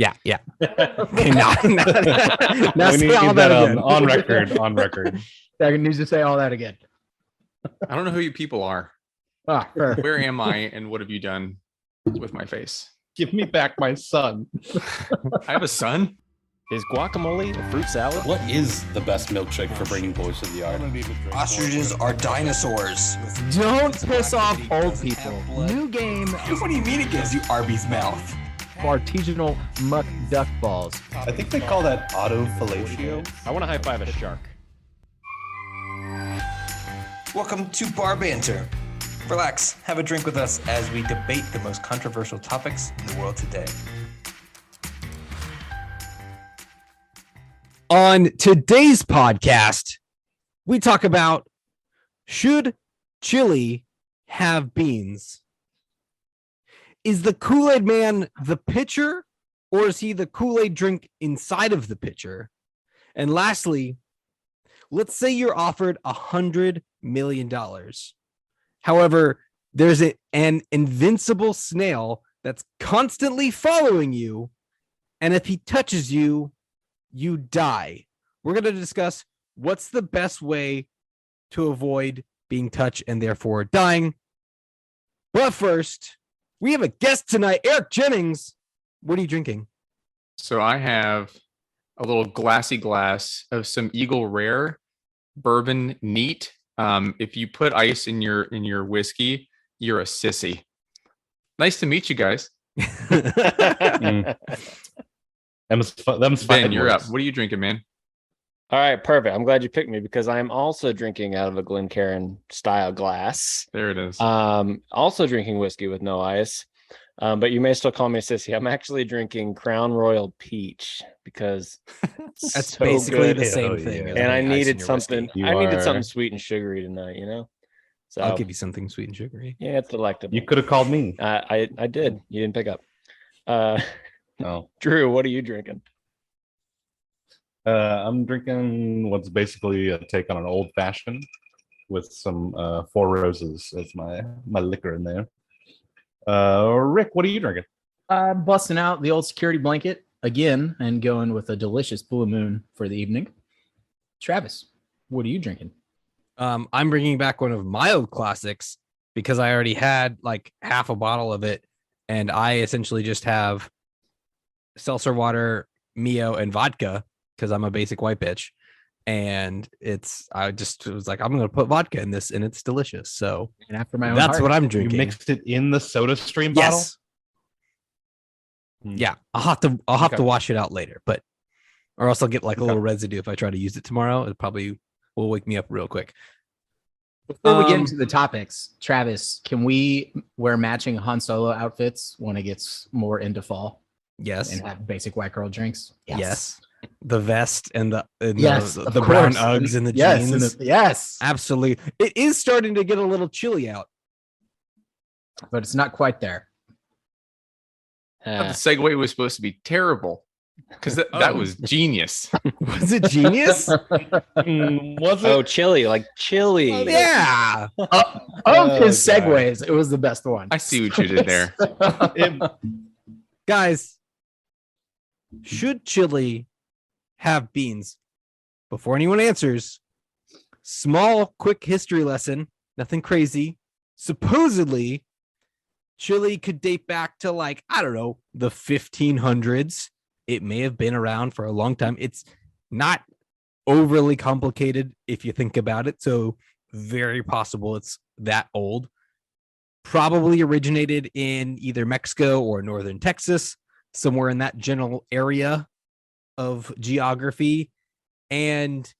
Yeah. Okay, now we need say to all get that again. on record. On record. That needs to say all that again. I don't know who you people are. Fair. Where am I, and what have you done with my face? Give me back my son. I have a son. Is guacamole a fruit salad? What is the best milkshake for bringing boys to the yard? Ostriches are dinosaurs. Don't piss off old people. New game. What do you mean it gives you Arby's mouth? Artisanal muck duck balls. I think they call that autofellatio. I want to high five a shark. Welcome to Bar Banter. Relax, have a drink with us as we debate the most controversial topics in the world today. On today's podcast, we talk about, should chili have beans? Is the Kool-Aid man the pitcher, or is he the Kool-Aid drink inside of the pitcher? And lastly, let's say you're offered $100 million. However, there's an invincible snail that's constantly following you, and if he touches you, you die. We're going to discuss what's the best way to avoid being touched and therefore dying. But first, we have a guest tonight, Eric Jennings. What are you drinking? So I have a little glassy glass of some Eagle Rare bourbon neat. If you put ice in your whiskey, you're a sissy. Nice to meet you guys. Them's Ben, you're up. What are you drinking, man? All right, perfect. I'm glad you picked me because I'm also drinking out of a Glencairn style glass. There it is. Also drinking whiskey with no ice. But you may still call me a sissy. I'm actually drinking Crown Royal Peach because That's so basically good. the same thing. And I needed something. You I needed are- something sweet and sugary tonight. You know. So I'll give you something sweet and sugary. yeah, it's delectable. You could have called me. I did. You didn't pick up. No. Drew, what are you drinking? I'm drinking what's basically a take on an old fashioned with some Four Roses as my liquor in there. Rick, what are you drinking? I'm busting out the old security blanket again and going with a delicious Blue Moon for the evening. Travis, what are you drinking? I'm bringing back one of my old classics because I already had like half a bottle of it, and I essentially just have seltzer water, Mio, and vodka because I'm a basic white bitch. And I just was like, I'm gonna put vodka in this, and it's delicious. So And after my own that's heart. what I'm You drinking. mixed it in the Soda Stream bottle? Yes. Hmm. Yeah, I'll have to Okay. wash it out later, or else I'll get like a little residue if I try to use it tomorrow. It probably will wake me up real quick. Before we get into the topics, Travis, can we wear matching Han Solo outfits when it gets more into fall Yes. and have basic white girl drinks? Yes. The vest and the Yes, the of brown course. Uggs and the Yes, jeans. yes. Absolutely. It is starting to get a little chilly out. But it's not quite there. The segue was supposed to be terrible because that was genius. Was it genius? Was it? Oh, chili, like chili. Yeah. Of his God. segues, it was the best one. I see what you did there. Guys, should chili have beans? Before anyone answers, small, quick history lesson, nothing crazy. Supposedly, chili could date back to like, I don't know, the 1500s. It may have been around for a long time. It's not overly complicated if you think about it. So very possible it's that old. Probably originated in either Mexico or northern Texas, somewhere in that general area of geography. And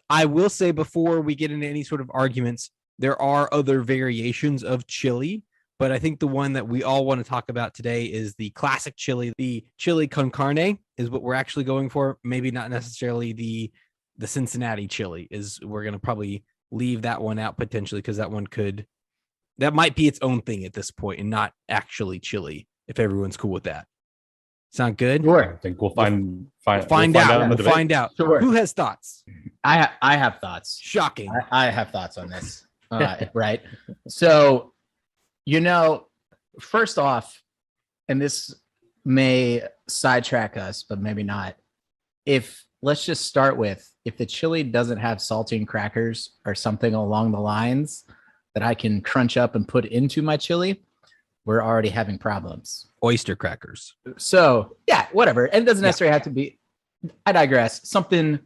I will say before we get into any sort of arguments, there are other variations of chili, but I think the one that we all want to talk about today is the classic chili. The chili con carne is what we're actually going for. Maybe not necessarily the Cincinnati chili. We're going to probably leave that one out potentially because that might be its own thing at this point and not actually chili, if everyone's cool with that. Sound good? I Sure. think we'll find We'll find out. out. We'll find out. Sure. Who has thoughts? I have thoughts. Shocking. I have thoughts on this. Right. So, first off, and this may sidetrack us, but maybe not. Let's just start with, if the chili doesn't have saltine crackers or something along the lines that I can crunch up and put into my chili, we're already having problems. Oyster crackers. So yeah, whatever. And it doesn't necessarily have to be, I digress, something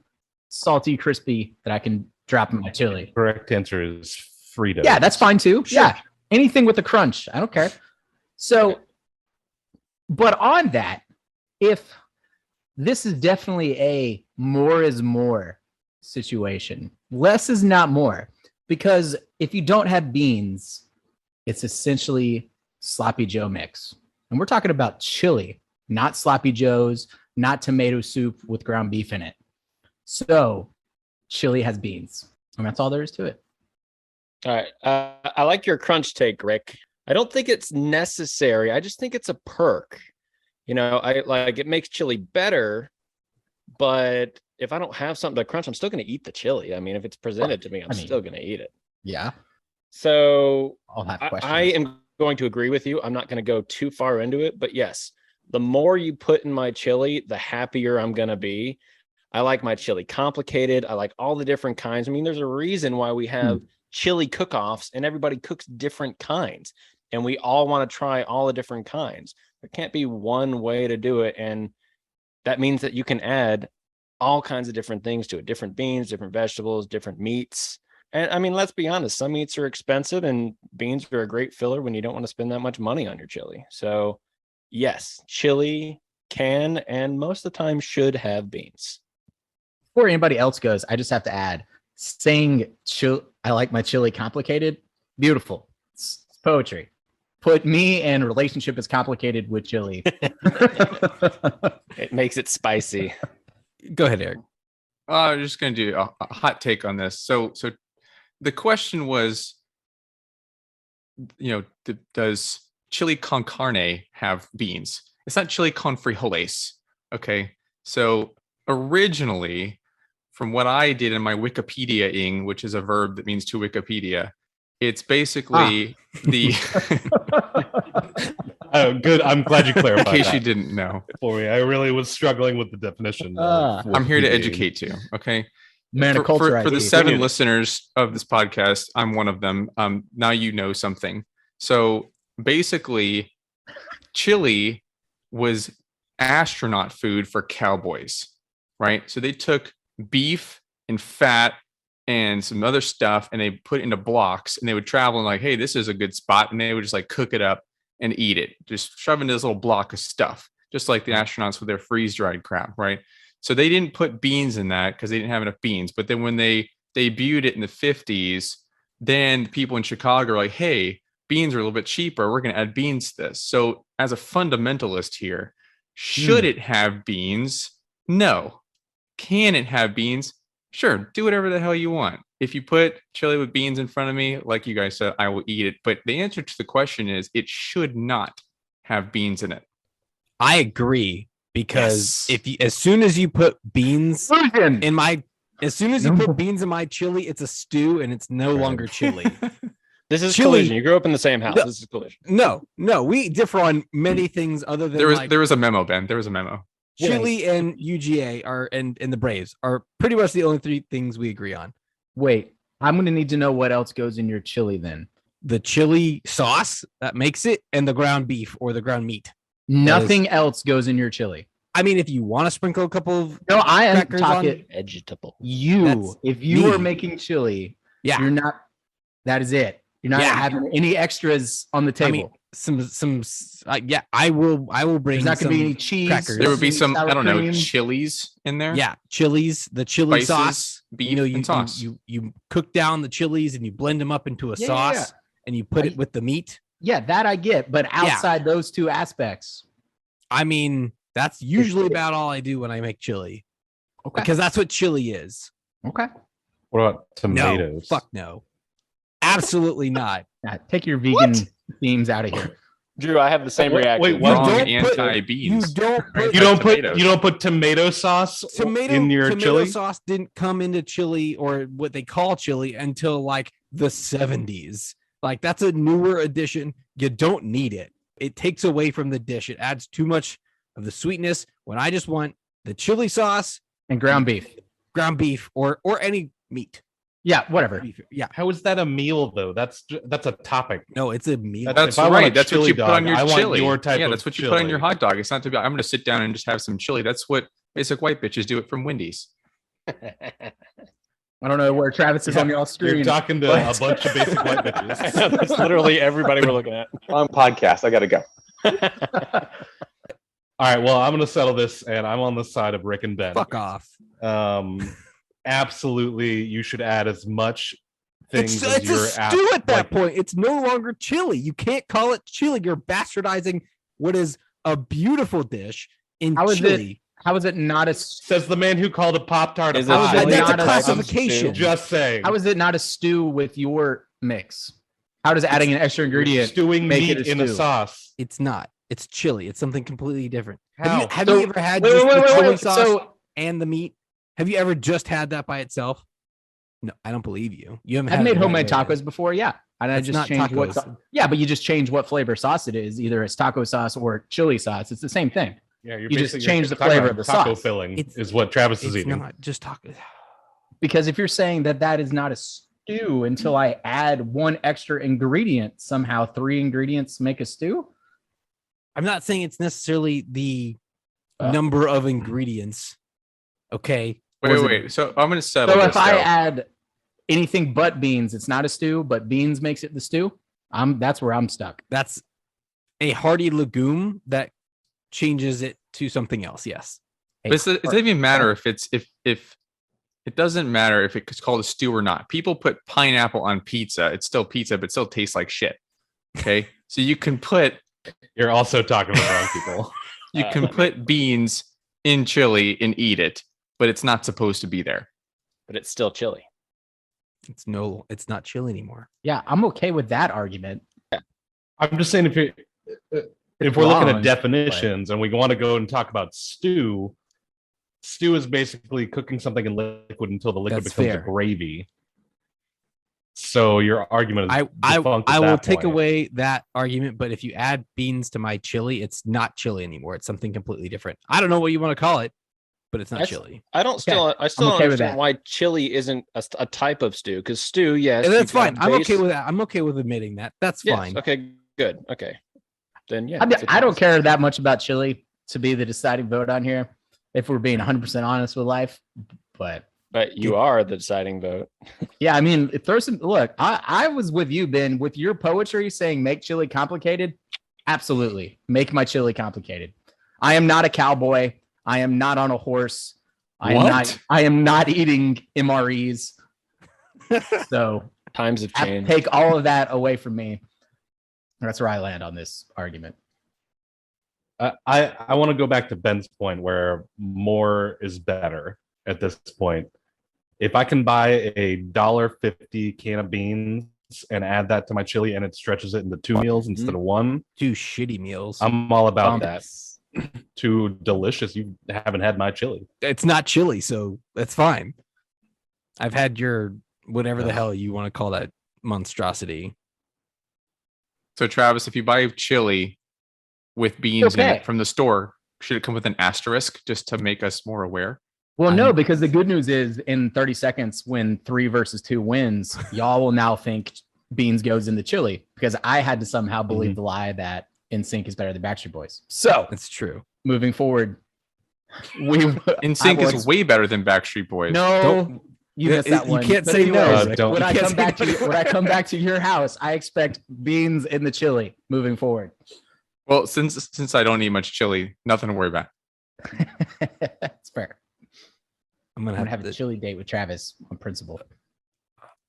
salty, crispy that I can drop in my chili. Correct answer is Fritos. Yeah, that's fine too. Sure. Yeah, anything with a crunch, I don't care. So, but on that, if this is definitely a more is more situation, less is not more, because if you don't have beans, it's essentially sloppy Joe mix. And we're talking about chili, not sloppy Joes, not tomato soup with ground beef in it. So chili has beans, and that's all there is to it. All right. I like your crunch take, Rick. I don't think it's necessary. I just think it's a perk. You know, I like it makes chili better, but if I don't have something to crunch, I'm still going to eat the chili. I mean, if it's presented to me, I'm still going to eat it. Yeah. So I'll have questions. I am going to agree with you. I'm not going to go too far into it, but yes, the more you put in my chili, the happier I'm going to be. I like my chili complicated. I like all the different kinds. I mean, there's a reason why we have chili cook-offs and everybody cooks different kinds. And we all want to try all the different kinds. There can't be one way to do it. And that means that you can add all kinds of different things to it, different beans, different vegetables, different meats. And I mean, let's be honest, some meats are expensive and beans are a great filler when you don't want to spend that much money on your chili. So yes, chili can and most of the time should have beans. Before anybody else goes, I just have to add, saying I like my chili complicated, beautiful. It's poetry. Put me and relationship is complicated with chili. It makes it spicy. Go ahead, Eric. I'm just going to do a hot take on this. So the question was, does chili con carne have beans? It's not chili con frijoles. Okay. So originally, from what I did in my Wikipedia-ing, which is a verb that means to Wikipedia, it's basically the. Oh, good. I'm glad you clarified. In case that you didn't know, for me, I really was struggling with the definition. I'm here to educate you. Okay. Man of culture. For the 7 listeners of this podcast, I'm one of them. Now you know something. So basically, chili was astronaut food for cowboys, right? So they took beef and fat and some other stuff and they put it into blocks and they would travel and like, hey, this is a good spot. And they would just like cook it up and eat it, just shove into this little block of stuff, just like the astronauts with their freeze-dried crap, right? So they didn't put beans in that because they didn't have enough beans. But then when they debuted it in the 50s, then people in Chicago are like, hey, beans are a little bit cheaper. We're going to add beans to this. So as a fundamentalist here, should it have beans? No. Can it have beans? Sure, do whatever the hell you want. If you put chili with beans in front of me, like you guys said, I will eat it. But the answer to the question is it should not have beans in it. I agree, because as soon as you put beans in my chili, it's a stew and it's no longer chili. This is collision. You grew up in the same house. This is collision. No, we differ on many things other than there was a memo, Ben. There was a memo. Chili and UGA and the Braves are pretty much the only 3 things we agree on. Wait, I'm going to need to know what else goes in your chili then. The chili sauce that makes it and the ground beef or the ground meat. Nothing else goes in your chili. I mean, if you want to sprinkle a couple of I am crackers talking vegetable. If you are making chili, you're not. That is it. You're not having any extras on the table. I mean, I will bring. There's not going to be any cheese. Crackers. There would be some, I don't know, cream. chilies in there. Yeah, chilies, the chili Spices, sauce, beef, and sauce. You cook down the chilies and you blend them up into a sauce and you put it with the meat. Yeah, that I get, but outside those 2 aspects, I mean, that's usually about all I do when I make chili. Okay, because that's what chili is. Okay. What about tomatoes? No, fuck no, absolutely not. Take your vegan themes out of here. Drew, I have the same reaction. Wait, Wrong don't anti-beans. You don't put tomato sauce in your tomato chili? sauce didn't come into chili or what they call chili until like the 70s. Like that's a newer addition. You don't need it. It takes away from the dish. It adds too much of the sweetness when I just want the chili sauce, And ground beef. or any meat. Yeah, whatever. Beef. Yeah. How is that a meal though? That's a topic. No, it's a meal. That's If I want a right. That's what chili you put on dog, your I want chili. your type yeah, of that's what you put on your chili. hot dog. It's not to be. I'm going to sit down and just have some chili. That's what basic white bitches do it from Wendy's. I don't know where Travis is on y'all screen. You're talking to a bunch of basic white bitches. That's literally everybody we're looking at. On podcast, I gotta go. All right, well, I'm going to settle this, and I'm on the side of Rick and Ben. Fuck off. Absolutely, you should add as much things It's as a you're stew at that point. It's no longer chili. You can't call it chili. You're bastardizing what is a beautiful dish in How is chili. How is it not a Says the man who called a Pop-Tart a Is it pie. chili? That's a not a classification. Just saying. how is it not a stew with your mix? How does adding an extra ingredient stewing make meat it a in a stew? sauce? It's not. It's chili. It's something completely different. How? Have So- you ever had Wait, just wait, the wait, chili wait. sauce So and the meat? Have you ever just had that by itself? No, I don't believe you. You haven't. I've had it made the right homemade way. tacos before, yeah. And I That's just not changed what tacos. yeah, but you just change what flavor sauce it is. Either it's taco sauce or chili sauce. It's the same thing. Yeah, you're You just basically- change the talking flavor about of the taco sauce. filling It's- is what Travis is It's eating. not just taco. Because if you're saying that that is not a stew until I add one extra ingredient, somehow 3 ingredients make a stew. I'm not saying it's necessarily the Uh. number of ingredients. Okay. Wait, Or is it- wait. So I'm going to settle So this. if I though. add anything but beans, it's not a stew, but beans makes it the stew. That's where I'm stuck. That's a hearty legume that changes it to something else. Yes. But it doesn't even matter if it's if it doesn't matter if it's called a stew or not. People put pineapple on pizza. It's still pizza, but it still tastes like shit. Okay, so you can put You're also talking to the wrong people. you can put beans in chili and eat it, but it's not supposed to be there. But it's still chili. It's not chili anymore. Yeah, I'm okay with that argument. I'm just saying if we're looking wrong, at definitions and we want to go and talk about stew is basically cooking something in liquid until the liquid That's becomes fair. a gravy. So your argument is I defunct at will that take point. away that argument, but if you add beans to my chili, it's not chili anymore. It's something completely different. I don't know what you want to call it, but it's not That's- chili. I don't still I'm don't okay with understand that. why chili isn't a type of stew. Because stew, yes, And that's you've got fine. I'm okay base- with that. I'm okay with admitting that. That's Yes, fine. okay, good. Okay. Then yeah. I don't care that much about chili to be the deciding vote on here, if we're being 100% honest with life. But But you are the deciding vote. yeah, I mean, throw some look. I was with you, Ben, with your poetry saying make chili complicated. Absolutely. Make my chili complicated. I am not a cowboy. I am not on a horse. I am not eating MREs. So Times have changed. take all of that away from me. That's where I land on this argument. I want to go back to Ben's point where more is better at this point. If I can buy a $1.50 can of beans and add that to my chili and it stretches it into 2 meals instead of 1, 2 shitty meals. I'm all about Um, that. 2 delicious. You haven't had my chili. It's not chili, so that's fine. I've had your whatever the hell you want to call that monstrosity. So Travis, if you buy chili with beans in Okay. it from the store, should it come with an asterisk just to make us more aware? Well, no, because the good news is in 30 seconds, when 3 versus 2 wins, y'all will now think beans goes in the chili because I had to somehow believe the lie that NSYNC is better than Backstreet Boys. So That's true. moving forward, we NSYNC I will is way better than Backstreet Boys. no. Don't- You missed that you one. can't But say no, anyways, Rick. Don't- When you I can't come say back no. to when I come back to your house, I expect beans in the chili. Moving forward, Well, since I don't eat much chili, nothing to worry about. that's fair. I'm gonna I'm gonna have have a to. chili date with Travis on principle.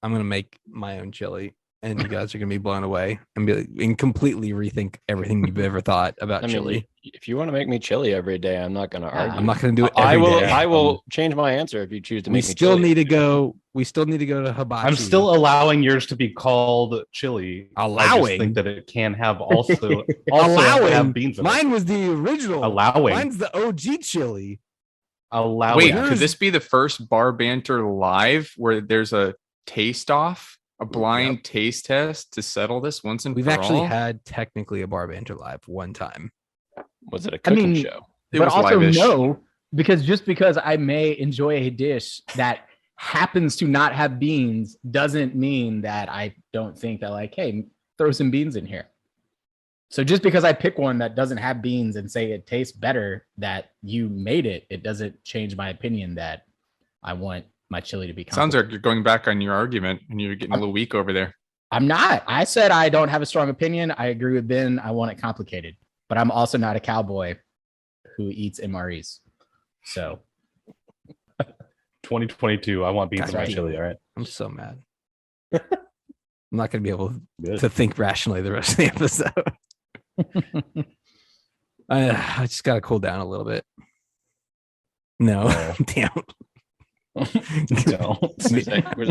I'm gonna make my own chili, and you guys are gonna be blown away and and completely rethink everything you've ever thought about I mean, chili. if you want to make me chili every day, I'm not going to argue. I'm not gonna do it. I every will. day. I will change my answer if you choose to We make me still chili. need to go. We still need to go to hibachi. I'm still allowing yours to be called chili. I just Allowing? think that it can have also allowing. have beans in it. Mine was the original. Allowing. Mine's the OG chili. Allowing. Wait, yours- could this be the first bar banter live where there's a taste off, a blind taste test to settle this once and We've for actually all? had technically a bar banter live one time. Was it a cooking mean, show? It but was also live-ish. no, because just because I may enjoy a dish that happens to not have beans doesn't mean that I don't think that, like, hey, throw some beans in here. So just because I pick one that doesn't have beans and say it tastes better that you made it, it doesn't change my opinion that I want my chili to be Sounds complicated. like you're going back on your argument and you're getting a little weak over there. I'm not. I said I don't have a strong opinion. I agree with Ben. I want it complicated, but I'm also not a cowboy who eats MREs. So 2022. I want beans in my Right. chili. All right. I'm so mad. I'm not going to be able Good. to think rationally the rest of the episode. I just got to cool down a little bit. No, damn. Don't.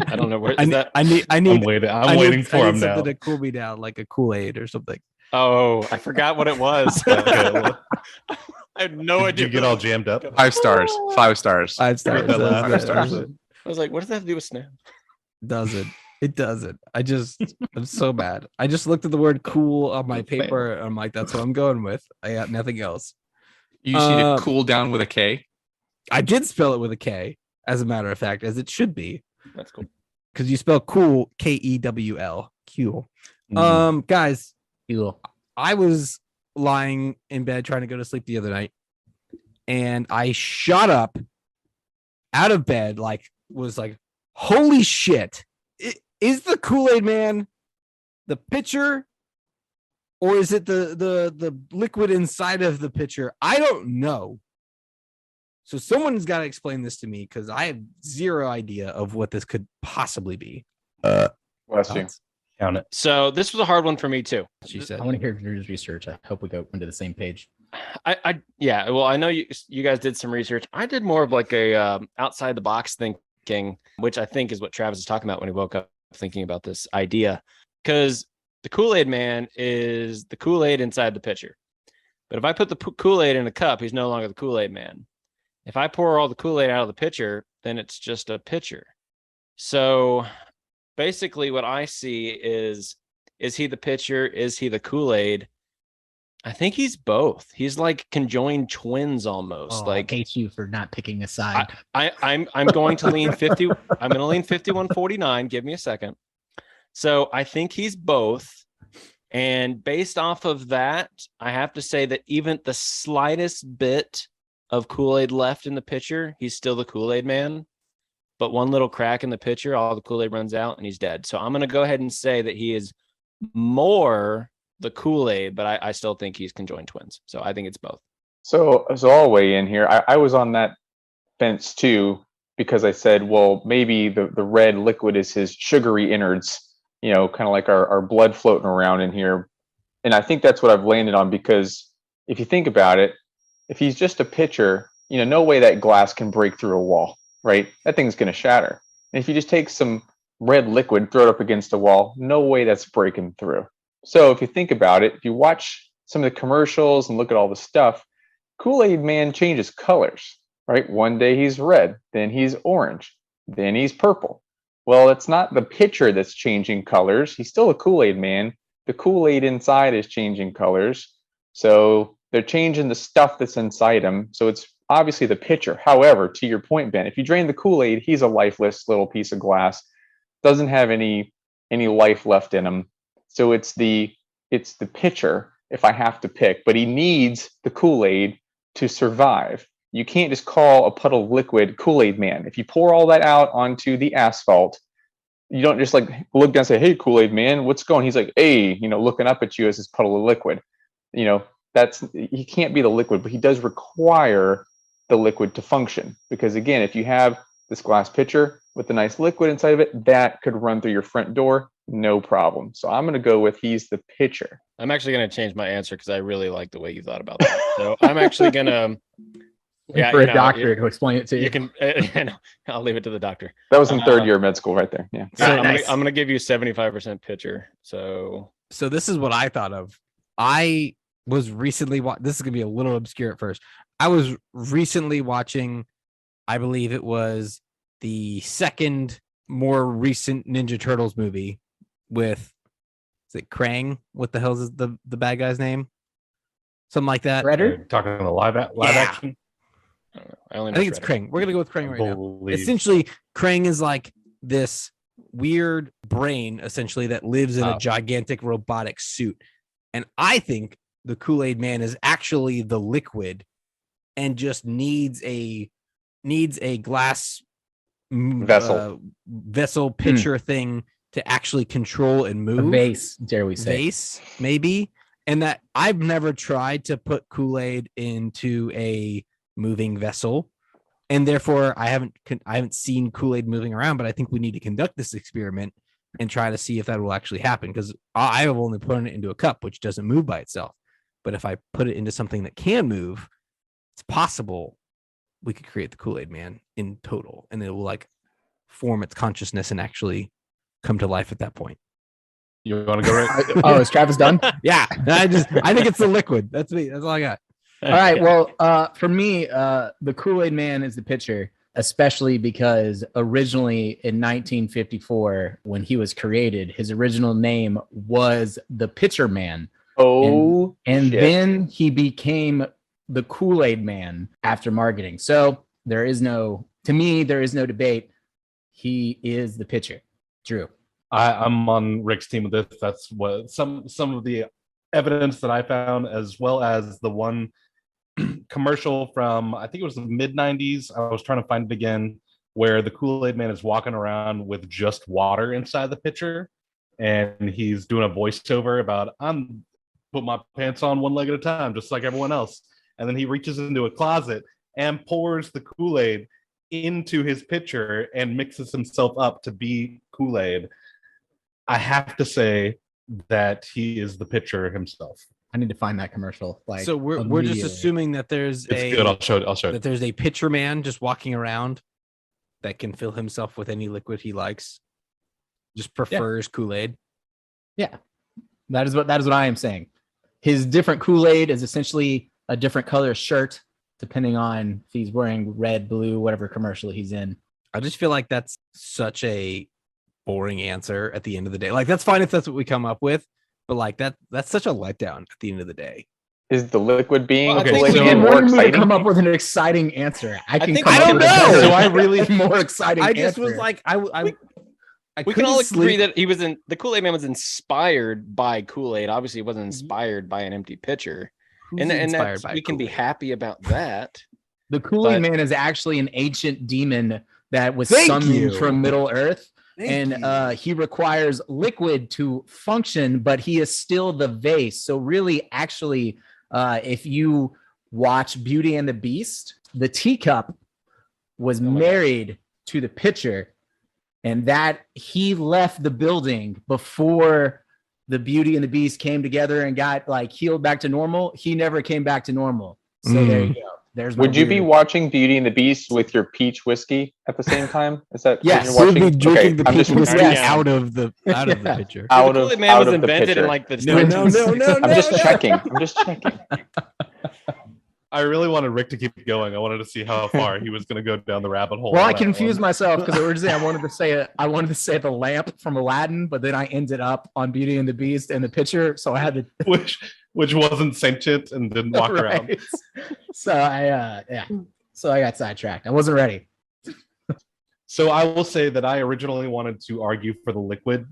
I don't know where I is need, that. I need, I I'm need, waiting. I I'm need- waiting for I him need now. something to cool me down, like a Kool-Aid or something. Oh, I forgot what it was. Okay, I had no Did idea. you get all jammed up? 5 stars. 5 stars. 5 stars. that laugh. That's Five it. stars. I was like, what does that have to do with snail? Doesn't. It doesn't. I'm so mad. I just looked at the word cool on my paper. I'm like, that's what I'm going with. I got nothing else. You just need to cool down with a K. I did spell it with a K, as a matter of fact, as it should be. That's cool. Because you spell cool, Kewl. Cool. Mhm. Guys, cool. I was lying in bed trying to go to sleep the other night, and I shot up out of bed, was like, holy shit. Is the Kool-Aid man the pitcher, or is it the liquid inside of the pitcher? I don't know. So someone's got to explain this to me, because I have zero idea of what this could possibly be. Bless you. Thoughts? Count it. So this was a hard one for me too. She said. I want to hear your research. I hope we go into the same page. Yeah. Well, I know you guys did some research. I did more of like a outside the box thinking, which I think is what Travis is talking about when he woke up thinking about this idea. Because the Kool-Aid man is the Kool-Aid inside the pitcher. But if I put the Kool-Aid in a cup, he's no longer the Kool-Aid man. If I pour all the Kool-Aid out of the pitcher, then it's just a pitcher. So basically what I see is he the pitcher? Is he the Kool-Aid? I think he's both. He's like conjoined twins almost. I hate you for not picking a side. I'm going to lean 50. I'm going to lean 51-49. Give me a second. So I think he's both. And based off of that, I have to say that even the slightest bit of Kool-Aid left in the pitcher, he's still the Kool-Aid man. But one little crack in the pitcher, all the Kool-Aid runs out and he's dead. So I'm going to go ahead and say that he is more the Kool-Aid, but I still think he's conjoined twins. So I think it's both. So I'll weigh in here. I was on that fence too, because I said, well, maybe the red liquid is his sugary innards, kind of like our blood floating around in here. And I think that's what I've landed on, because if you think about it, if he's just a pitcher, no way that glass can break through a wall, right? That thing's going to shatter. And if you just take some red liquid, throw it up against a wall, no way that's breaking through. So if you think about it, if you watch some of the commercials and look at all the stuff, Kool-Aid man changes colors, right? One day he's red, then he's orange, then he's purple. Well, it's not the pitcher that's changing colors. He's still a Kool-Aid man. The Kool-Aid inside is changing colors. So they're changing the stuff that's inside him. So it's obviously the pitcher. However, to your point, Ben, if you drain the Kool-Aid, he's a lifeless little piece of glass. Doesn't have any life left in him. So it's the pitcher, if I have to pick, but he needs the Kool-Aid to survive. You can't just call a puddle of liquid Kool-Aid man. If you pour all that out onto the asphalt, you don't just like look down and say, hey, Kool-Aid man, what's going? He's like, hey, looking up at you as this puddle of liquid. He can't be the liquid, but he does require the liquid to function. Because again, if you have this glass pitcher with a nice liquid inside of it, that could run through your front door, no problem. So I'm going to go with he's the pitcher. I'm actually going to change my answer because I really like the way you thought about that. So I'm actually going to for a doctor to explain it to you. You can. I'll leave it to the doctor. That was in third year of med school right there. Yeah. Yeah, Nice. I'm gonna give you 75% pitcher. So this is what I thought of. I was recently this is gonna be a little obscure at first. I was recently watching, I believe it was the second more recent Ninja Turtles movie with, is it Krang? What the hell is the bad guy's name? something like that. Shredder? Talking the live Yeah. action. I only I know think it's Shredder. Krang. We're gonna go with Krang right now. Believe- Essentially, Krang is like this weird brain, essentially, that lives in a gigantic robotic suit. And I think the Kool-Aid Man is actually the liquid, and just needs a glass vessel pitcher thing to actually control and A move. vase, dare we say. Vase, maybe. And that I've never tried to put Kool-Aid into a moving vessel, and therefore I haven't seen Kool-Aid moving around. But I think we need to conduct this experiment and try to see if that will actually happen, because I have only put it into a cup, which doesn't move by itself. But if I put it into something that can move, it's possible we could create the Kool-Aid Man in total, and it will like form its consciousness and actually come to life at that point. You want to go right? Oh, is Travis done? Yeah, I think it's the liquid. That's me. That's all I got. All right. Well, for me, the Kool-Aid Man is the pitcher, especially because originally in 1954, when he was created, his original name was the Pitcher Man. Oh, And shit. then he became the Kool-Aid Man after marketing. So there is no debate. He is the pitcher. Drew. I'm on Rick's team with this. That's what some of the evidence that I found, as well as the one commercial from, I think it was the mid 90s. I was trying to find it again, where the Kool-Aid Man is walking around with just water inside the pitcher, and he's doing a voiceover about, I'm put my pants on one leg at a time, just like everyone else. And then he reaches into a closet and pours the Kool-Aid into his pitcher and mixes himself up to be Kool-Aid. I have to say that he is the pitcher himself. I need to find that commercial. Like, So we're just immediately. assuming that there's It's good. I'll show it. that there's a pitcher man just walking around that can fill himself with any liquid he likes. Just prefers Kool-Aid. Yeah, that is what I am saying. His different Kool-Aid is essentially a different color shirt, depending on if he's wearing red, blue, whatever commercial he's in. I just feel like that's such a boring answer at the end of the day. Like, that's fine if that's what we come up with, but like that's such a letdown at the end of the day. Is the liquid being Well, I a think Kool-Aid so. Man You more wanted me to exciting? come up with an exciting answer. I can think come I up don't with a know. better, So I really- more exciting. I just was answer. like, I We can all couldn't agree sleep. that the Kool-Aid Man was inspired by Kool-Aid. Obviously, it wasn't inspired by an empty pitcher. Who's And inspired that's, by we can be Kool-Aid? happy about that. The Kool-Aid But- Man is actually an ancient demon that was Thank summoned you. from Middle Earth. Thank And he requires liquid to function, but he is still the vase. So really, actually, if you watch Beauty and the Beast, the teacup was married to the pitcher, and that he left the building before the Beauty and the Beast came together and got like healed back to normal. He never came back to normal. So there you go. There's my Would you be weird- watching Beauty and the Beast with your peach whiskey at the same time? Is that Yes, what you're We'll be watching? drinking the I'm peach just whiskey Yes. out of the Yeah. pitcher. out the of Kool-Aid Man out was of the invented pitcher. in like the No, 20s. I'm just checking. I'm just checking. I really wanted Rick to keep going. I wanted to see how far he was going to go down the rabbit hole. Well, on I that confused one. myself because originally I wanted to say the lamp from Aladdin, but then I ended up on Beauty and the Beast and the picture, so I had to which wasn't sentient and didn't walk around. Right. So I got sidetracked. I wasn't ready. So I will say that I originally wanted to argue for the liquid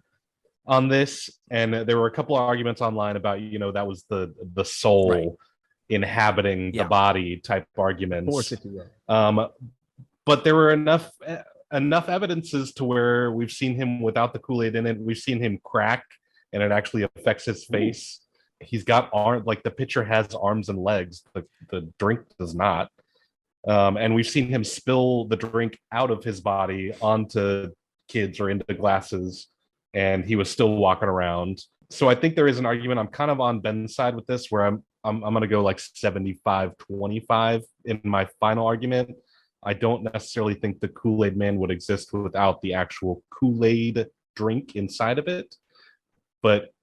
on this, and there were a couple of arguments online about that was the soul Right. inhabiting Yeah. the body type arguments. Force, if you will. But there were enough evidences to where we've seen him without the Kool-Aid in it. We've seen him crack, and it actually affects his face. He's got arms, like the pitcher has arms and legs. The drink does not. And we've seen him spill the drink out of his body onto kids or into glasses, and he was still walking around. So I think there is an argument. I'm kind of on Ben's side with this, where I'm going to go like 75-25 in my final argument. I don't necessarily think the Kool-Aid Man would exist without the actual Kool-Aid drink inside of it, but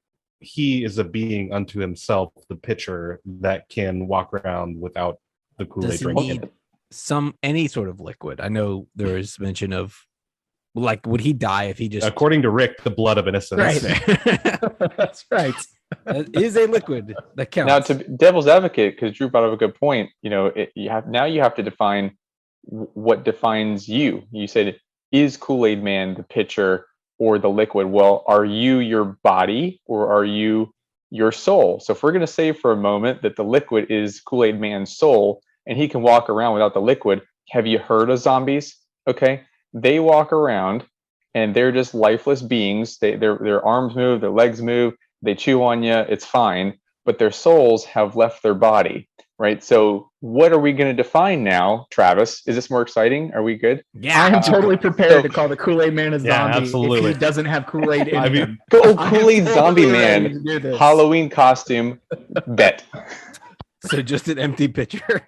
he is a being unto himself, the pitcher that can walk around without the Kool-Aid Does he drink in need it. any sort of liquid? I know there is mention of, like, would he die if he just According to Rick, the blood of innocence. Right. That's right. It is a liquid that counts. Now, to devil's advocate, because Drew brought up a good point, you have to define what defines you. You said, is Kool-Aid Man the pitcher or the liquid? Well, are you your body or are you your soul? So if we're going to say for a moment that the liquid is Kool-Aid Man's soul and he can walk around without the liquid, have you heard of zombies? Okay, they walk around and they're just lifeless beings. Their arms move, their legs move, they chew on you, it's fine, but their souls have left their body, right? So what are we going to define now, Travis? Is this more exciting? Are we good? Yeah, I am totally prepared to call the Kool-Aid Man a zombie absolutely. if he doesn't have Kool-Aid in I mean, him. Kool-Aid I'm Zombie totally ready Man, to do this. Halloween costume, bet. So just an empty pitcher.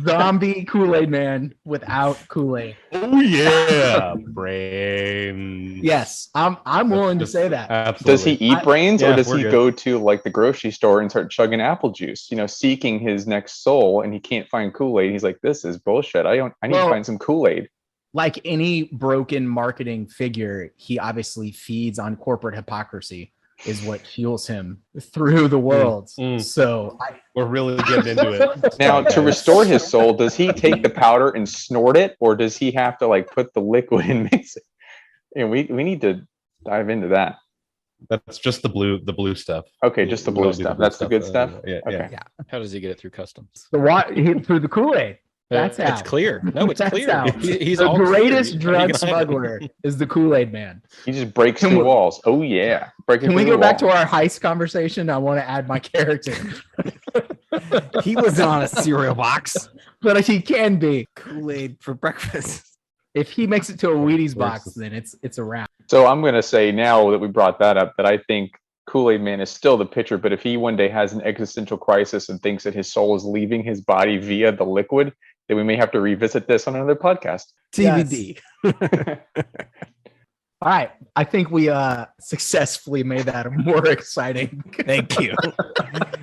Zombie Kool-Aid Man without Kool-Aid. Oh yeah, brain. Yes, I'm willing to say that. Absolutely. Does he eat brains Yeah, or does we're he good. go to like the grocery store and start chugging apple juice, seeking his next soul, and he can't find Kool-Aid? He's like, this is bullshit. I need to find some Kool-Aid. Like any broken marketing figure, he obviously feeds on corporate hypocrisy is what fuels him through the world. So We're really getting into it. Now, to Guys. restore his soul, does he take the powder and snort it, or does he have to like put the liquid and mix it? And we need to dive into that. That's just the blue stuff. Okay, just the We blue don't do stuff. That's the good stuff. Yeah, Okay. yeah. How does he get it through customs? through the Kool-Aid. That's It's how. clear. No, it's That's clear. how. He's the all greatest clear. drug You can hide it. smuggler is the Kool-Aid Man. He just breaks Can through we- walls. Oh yeah, breaking Can we through go the back to wall. our heist conversation? I want to add my character, He was on a cereal box. but he can be. Kool-Aid for breakfast. If he makes it to a Wheaties box, then it's a wrap. So I'm going to say now that we brought that up that I think Kool-Aid Man is still the pitcher, but if he one day has an existential crisis and thinks that his soul is leaving his body via the liquid, then we may have to revisit this on another podcast. TBD. All right, I think we successfully made that more exciting. Thank you.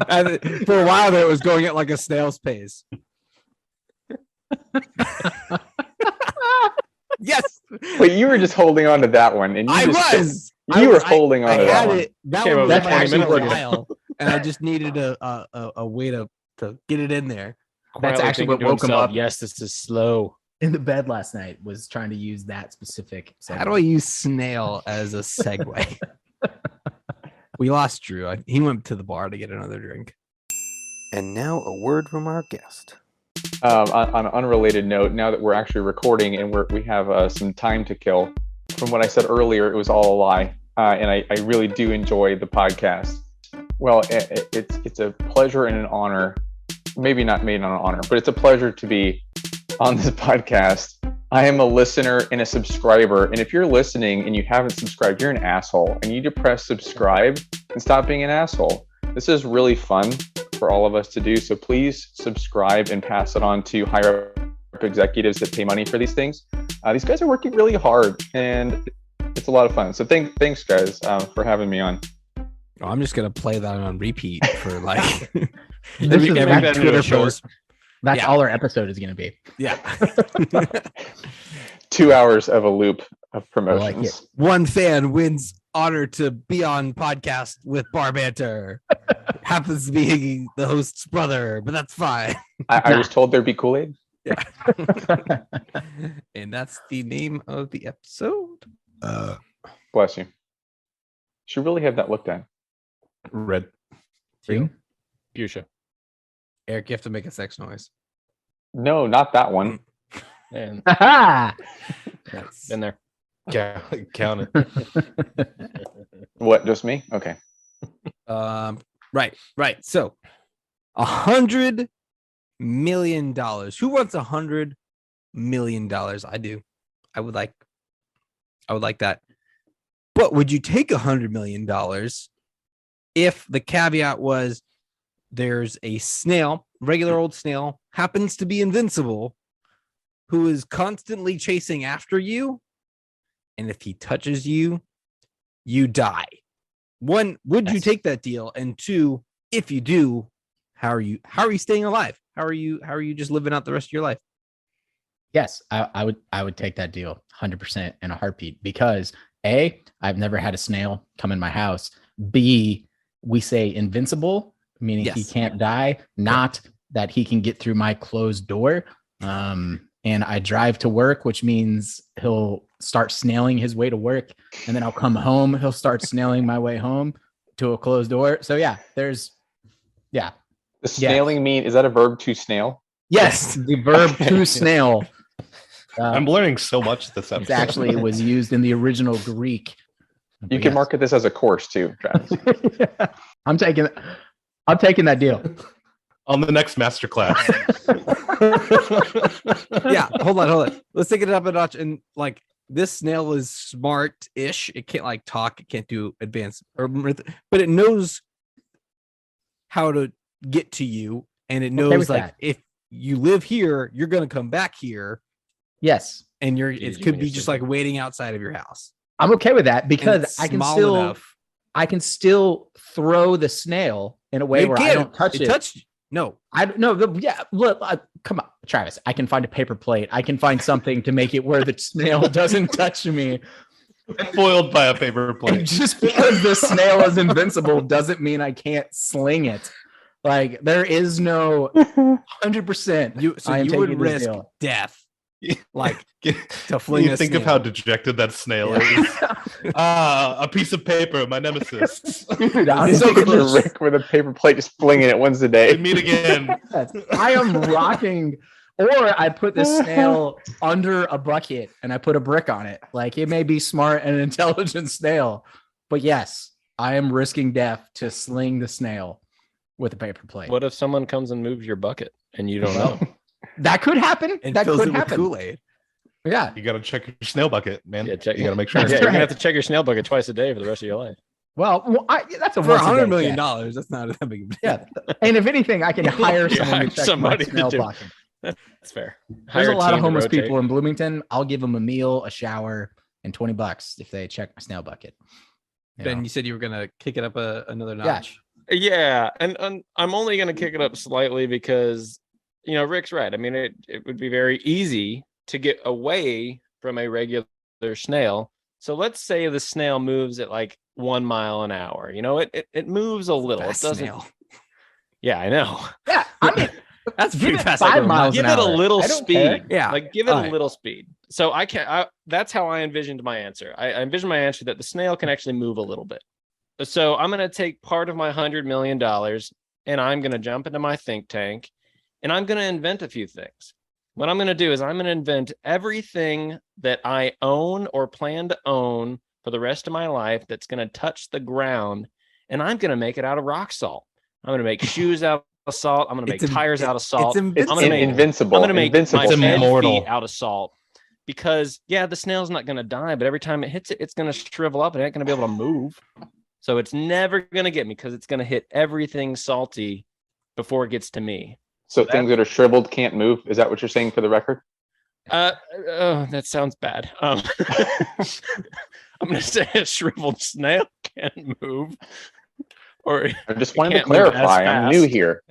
And for a while there, it was going at like a snail's pace. Yes, But you were just holding on to that one, and I was. You were holding on I to that had one. it. That Came one over was 20 actually minutes for a ago. while, and I just needed a way to get it in there. That's Quietly actually thinking what to woke him himself, up. Yes, this is slow. In the bed last night was trying to use that specific. How do I use snail as a segue? We lost Drew. He went to the bar to get another drink. And now a word from our guest. On an unrelated note, now that we're actually recording and we have some time to kill, from what I said earlier, it was all a lie, and I really do enjoy the podcast. Well, it's a pleasure and an honor, maybe not made on an honor, but it's a pleasure to be on this podcast. I am a listener and a subscriber, and if you're listening and you haven't subscribed, you're an asshole, and you need to press subscribe and stop being an asshole. This is really fun for all of us to do, so please subscribe and pass it on to higher up executives that pay money for these things. These guys are working really hard, and it's a lot of fun. So thanks guys for having me on. Oh, I'm just gonna play that on repeat for like This is every that Twitter short. post. That's Yeah. all our episode is going to be. Yeah. 2 hours of a loop of I promotions. like it. One fan wins honor to be on podcast with Bar Banter. Happens to be the host's brother, but that's fine. I was told there'd be Kool-Aid. And that's the name of the episode. Bless you. Should really have that looked at. Red. Green? Fuchsia. Eric, you have to make a sex noise. No, not that one. And Ha-ha! That's been there. Count it. What? Just me? Okay. right. So $100 million. Who wants $100 million? I do. I would like that. But would you take $100 million if the caveat was there's a snail, regular old snail, happens to be invincible, who is constantly chasing after you, and if he touches you, you die? One, would you take that deal? And two, if you do, how are you staying alive? How are you just living out the rest of your life? Yes, I would take that deal 100% in a heartbeat because A, I've never had a snail come in my house. B, we say invincible, meaning he Yes. can't die, not that he can get through my closed door. And I drive to work, which means he'll start snailing his way to work. And then I'll come home. He'll start snailing my way home to a closed door. So yeah, The snailing mean, is that a verb to snail? Yes, the verb to snail. I'm learning so much this episode. It actually was used in the original Greek. You can market this as a course too, Travis. I'm taking that deal. On the next masterclass. Yeah, hold on. Let's take it up a notch. And like this snail is smart-ish. It can't like talk. It can't do advanced, but it knows how to get to you, and it knows like if you live here, you're gonna come back here. Yes, and it could be just like waiting outside of your house. I'm okay with that because I can still throw the snail in a way where I don't touch it. No, I don't know. Yeah, look, come on, Travis. I can find a paper plate. I can find something to make it where the snail doesn't touch me. I'm foiled by a paper plate. And just because the snail is invincible doesn't mean I can't sling it. Like there is no 100%. You would risk death. Like to fling you think of how dejected that snail is. A piece of paper, my nemesis. Dude, Rick with a paper plate, just flinging it once a day. Meet again. I am rocking. Or I put the snail under a bucket and I put a brick on it. Like it may be smart and intelligent snail, but yes, I am risking death to sling the snail with a paper plate. What if someone comes and moves your bucket and you don't know? That could happen. And that fills could it with happen. Kool-Aid. Yeah. You got to check your snail bucket, man. Yeah, you got to make sure. Yeah, That's you're gonna right. have to check your snail bucket twice a day for the rest of your life. Well, that's a For $100 million. That's not that big of a deal. Yeah. And if anything, I can hire someone to check somebody my snail to do- bucket. That's fair. There's Hire a lot of team to homeless rotate. people in Bloomington. I'll give them a meal, a shower, and $20 if they check my snail bucket. Ben, you said you were gonna kick it up another notch. Yeah, and I'm only going to kick it up slightly because, Rick's right. I mean, it would be very easy to get away from a regular snail. So let's say the snail moves at like 1 mile an hour. It moves a little. Fast It doesn't. snail. Yeah, I know. Yeah, I mean, That's pretty fast. 5 miles Give an it a hour. little I don't speed. care. Yeah. Like give it All a right. little speed. So that's how I envisioned my answer. I envisioned my answer that the snail can actually move a little bit. So I'm going to take part of my $100 million and I'm going to jump into my think tank and I'm going to invent a few things. What I'm going to do is I'm going to invent everything that I own or plan to own for the rest of my life that's going to touch the ground, and I'm going to make it out of rock salt. I'm going to make shoes out of salt. I'm going to make tires out of salt. It's I'm going to make invincible. I'm going to make Invincible. my It's head immortal. feet out of salt. Because the snail's not going to die, but every time it hits it, it's going to shrivel up and it ain't going to be able to move. So it's never going to get me because it's going to hit everything salty before it gets to me. So things that are shriveled can't move. Is that what you're saying for the record? That sounds bad. I'm going to say a shriveled snail can't move. Or I just wanted to can't move as clarify. I'm fast. new here.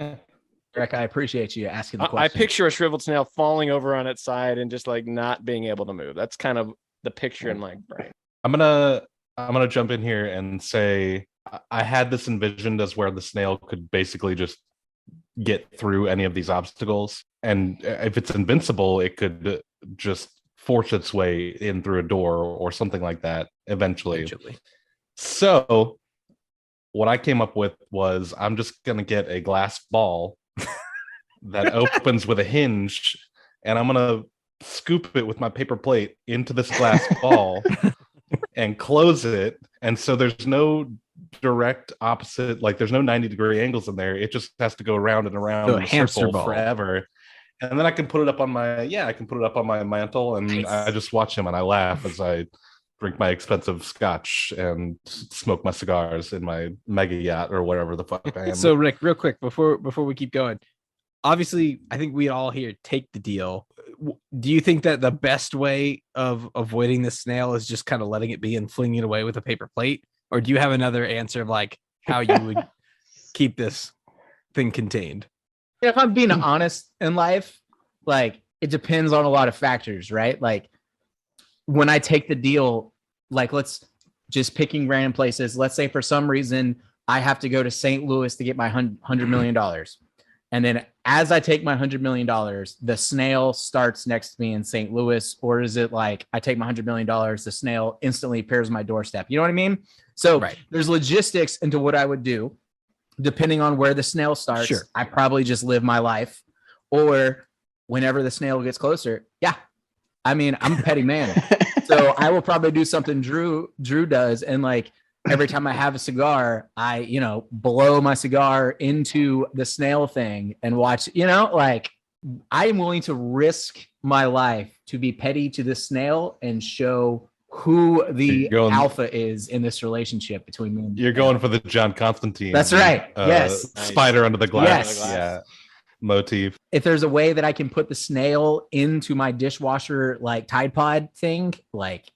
Rick, I appreciate you asking the I question. picture a shriveled snail falling over on its side and just like not being able to move. That's kind of the picture in my brain. I'm gonna jump in here and say I had this envisioned as where the snail could basically just get through any of these obstacles, and if it's invincible, it could just force its way in through a door or something like that eventually. So what I came up with was I'm just gonna get a glass ball that opens with a hinge, and I'm gonna scoop it with my paper plate into this glass ball and close it. And so there's no direct opposite, like there's no 90-degree angles in there. It just has to go around and around So a in a hamster circle ball. forever. And then I can put it up on my mantle, and Nice. I just watch him and I laugh as I drink my expensive scotch and smoke my cigars in my mega yacht or whatever the fuck I am. So Rick, real quick before we keep going, obviously I think we all here take the deal. Do you think that the best way of avoiding the snail is just kind of letting it be and flinging it away with a paper plate, or do you have another answer of like how you would keep this thing contained? If I'm being honest in life, like it depends on a lot of factors, right? Like when I take the deal, like let's just picking random places. Let's say for some reason I have to go to St. Louis to get my $100 million. And then as I take my $100 million, the snail starts next to me in St. Louis? Or is it like I take my $100 million, the snail instantly appears on my doorstep? You know what I mean? So there's logistics into what I would do. Depending on where the snail starts, I probably just live my life. Or whenever the snail gets closer, I mean, I'm a petty man. So I will probably do something Drew does. And like every time I have a cigar, I, blow my cigar into the snail thing and watch, like I am willing to risk my life to be petty to the snail and show who the alpha is in this relationship between me and you're going for the John Constantine. That's right. Yes. Spider under the glass. Yes. Yeah. Motif. If there's a way that I can put the snail into my dishwasher, like Tide Pod thing, like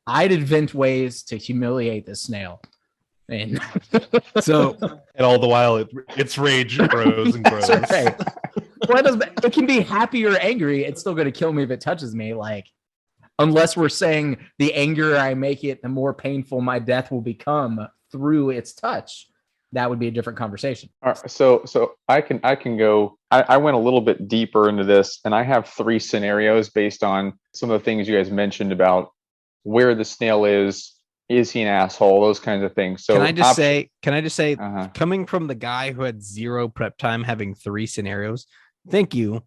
I'd invent ways to humiliate the snail. And so, and all the while its rage grows and grows. That's right. Well, it can be happy or angry. It's still going to kill me if it touches me. Like, unless we're saying the angrier I make it, the more painful my death will become through its touch. That would be a different conversation. All right, so I can go. I went a little bit deeper into this, and I have 3 scenarios based on some of the things you guys mentioned about where the snail is he an asshole, those kinds of things. So can I just say, coming from the guy who had 0 prep time, having 3 scenarios, thank you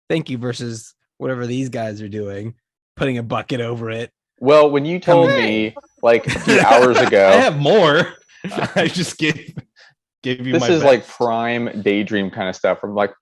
versus whatever these guys are doing, putting a bucket over it. Well, when you told me like a few hours ago, I have more. I just gave you this my is best. like prime daydream kind of stuff. I'm like,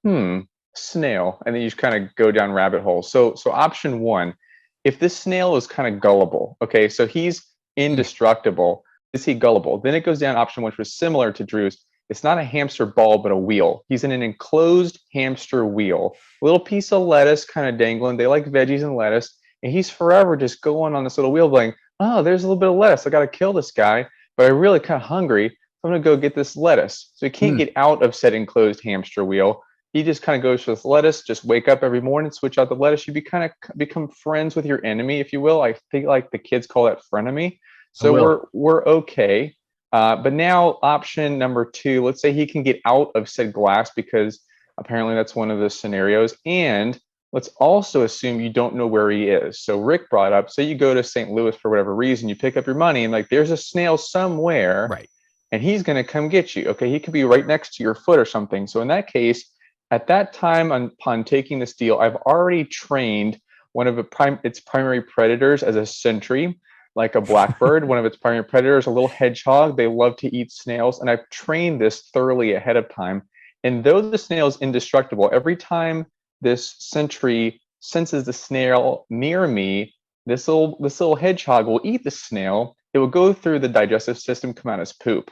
snail, and then you just kind of go down rabbit holes. So option 1, if this snail is kind of gullible, okay, so he's indestructible. Is he gullible? Then it goes down option 1, which was similar to Drew's. It's not a hamster ball, but a wheel. He's in an enclosed hamster wheel, a little piece of lettuce kind of dangling. They like veggies and lettuce, and he's forever just going on this little wheel, going, oh, there's a little bit of lettuce. I got to kill this guy. But I'm really kind of hungry. I'm going to go get this lettuce. So he can't get out of said enclosed hamster wheel. He just kind of goes for this lettuce, just wake up every morning, switch out the lettuce. You become friends with your enemy, if you will. I think like the kids call that frenemy. So we're okay. But now option number 2, let's say he can get out of said glass, because apparently that's one of the scenarios. And let's also assume you don't know where he is. So Rick brought up, say you go to St. Louis for whatever reason, you pick up your money and like there's a snail somewhere, right? And he's going to come get you. Okay, he could be right next to your foot or something. So in that case, at that time upon taking this deal, I've already trained one of its primary predators as a sentry, like a blackbird. One of its primary predators, a little hedgehog. They love to eat snails, and I've trained this thoroughly ahead of time. And though the snail is indestructible, every time this sentry senses the snail near me, this little hedgehog will eat the snail. It will go through the digestive system, come out as poop.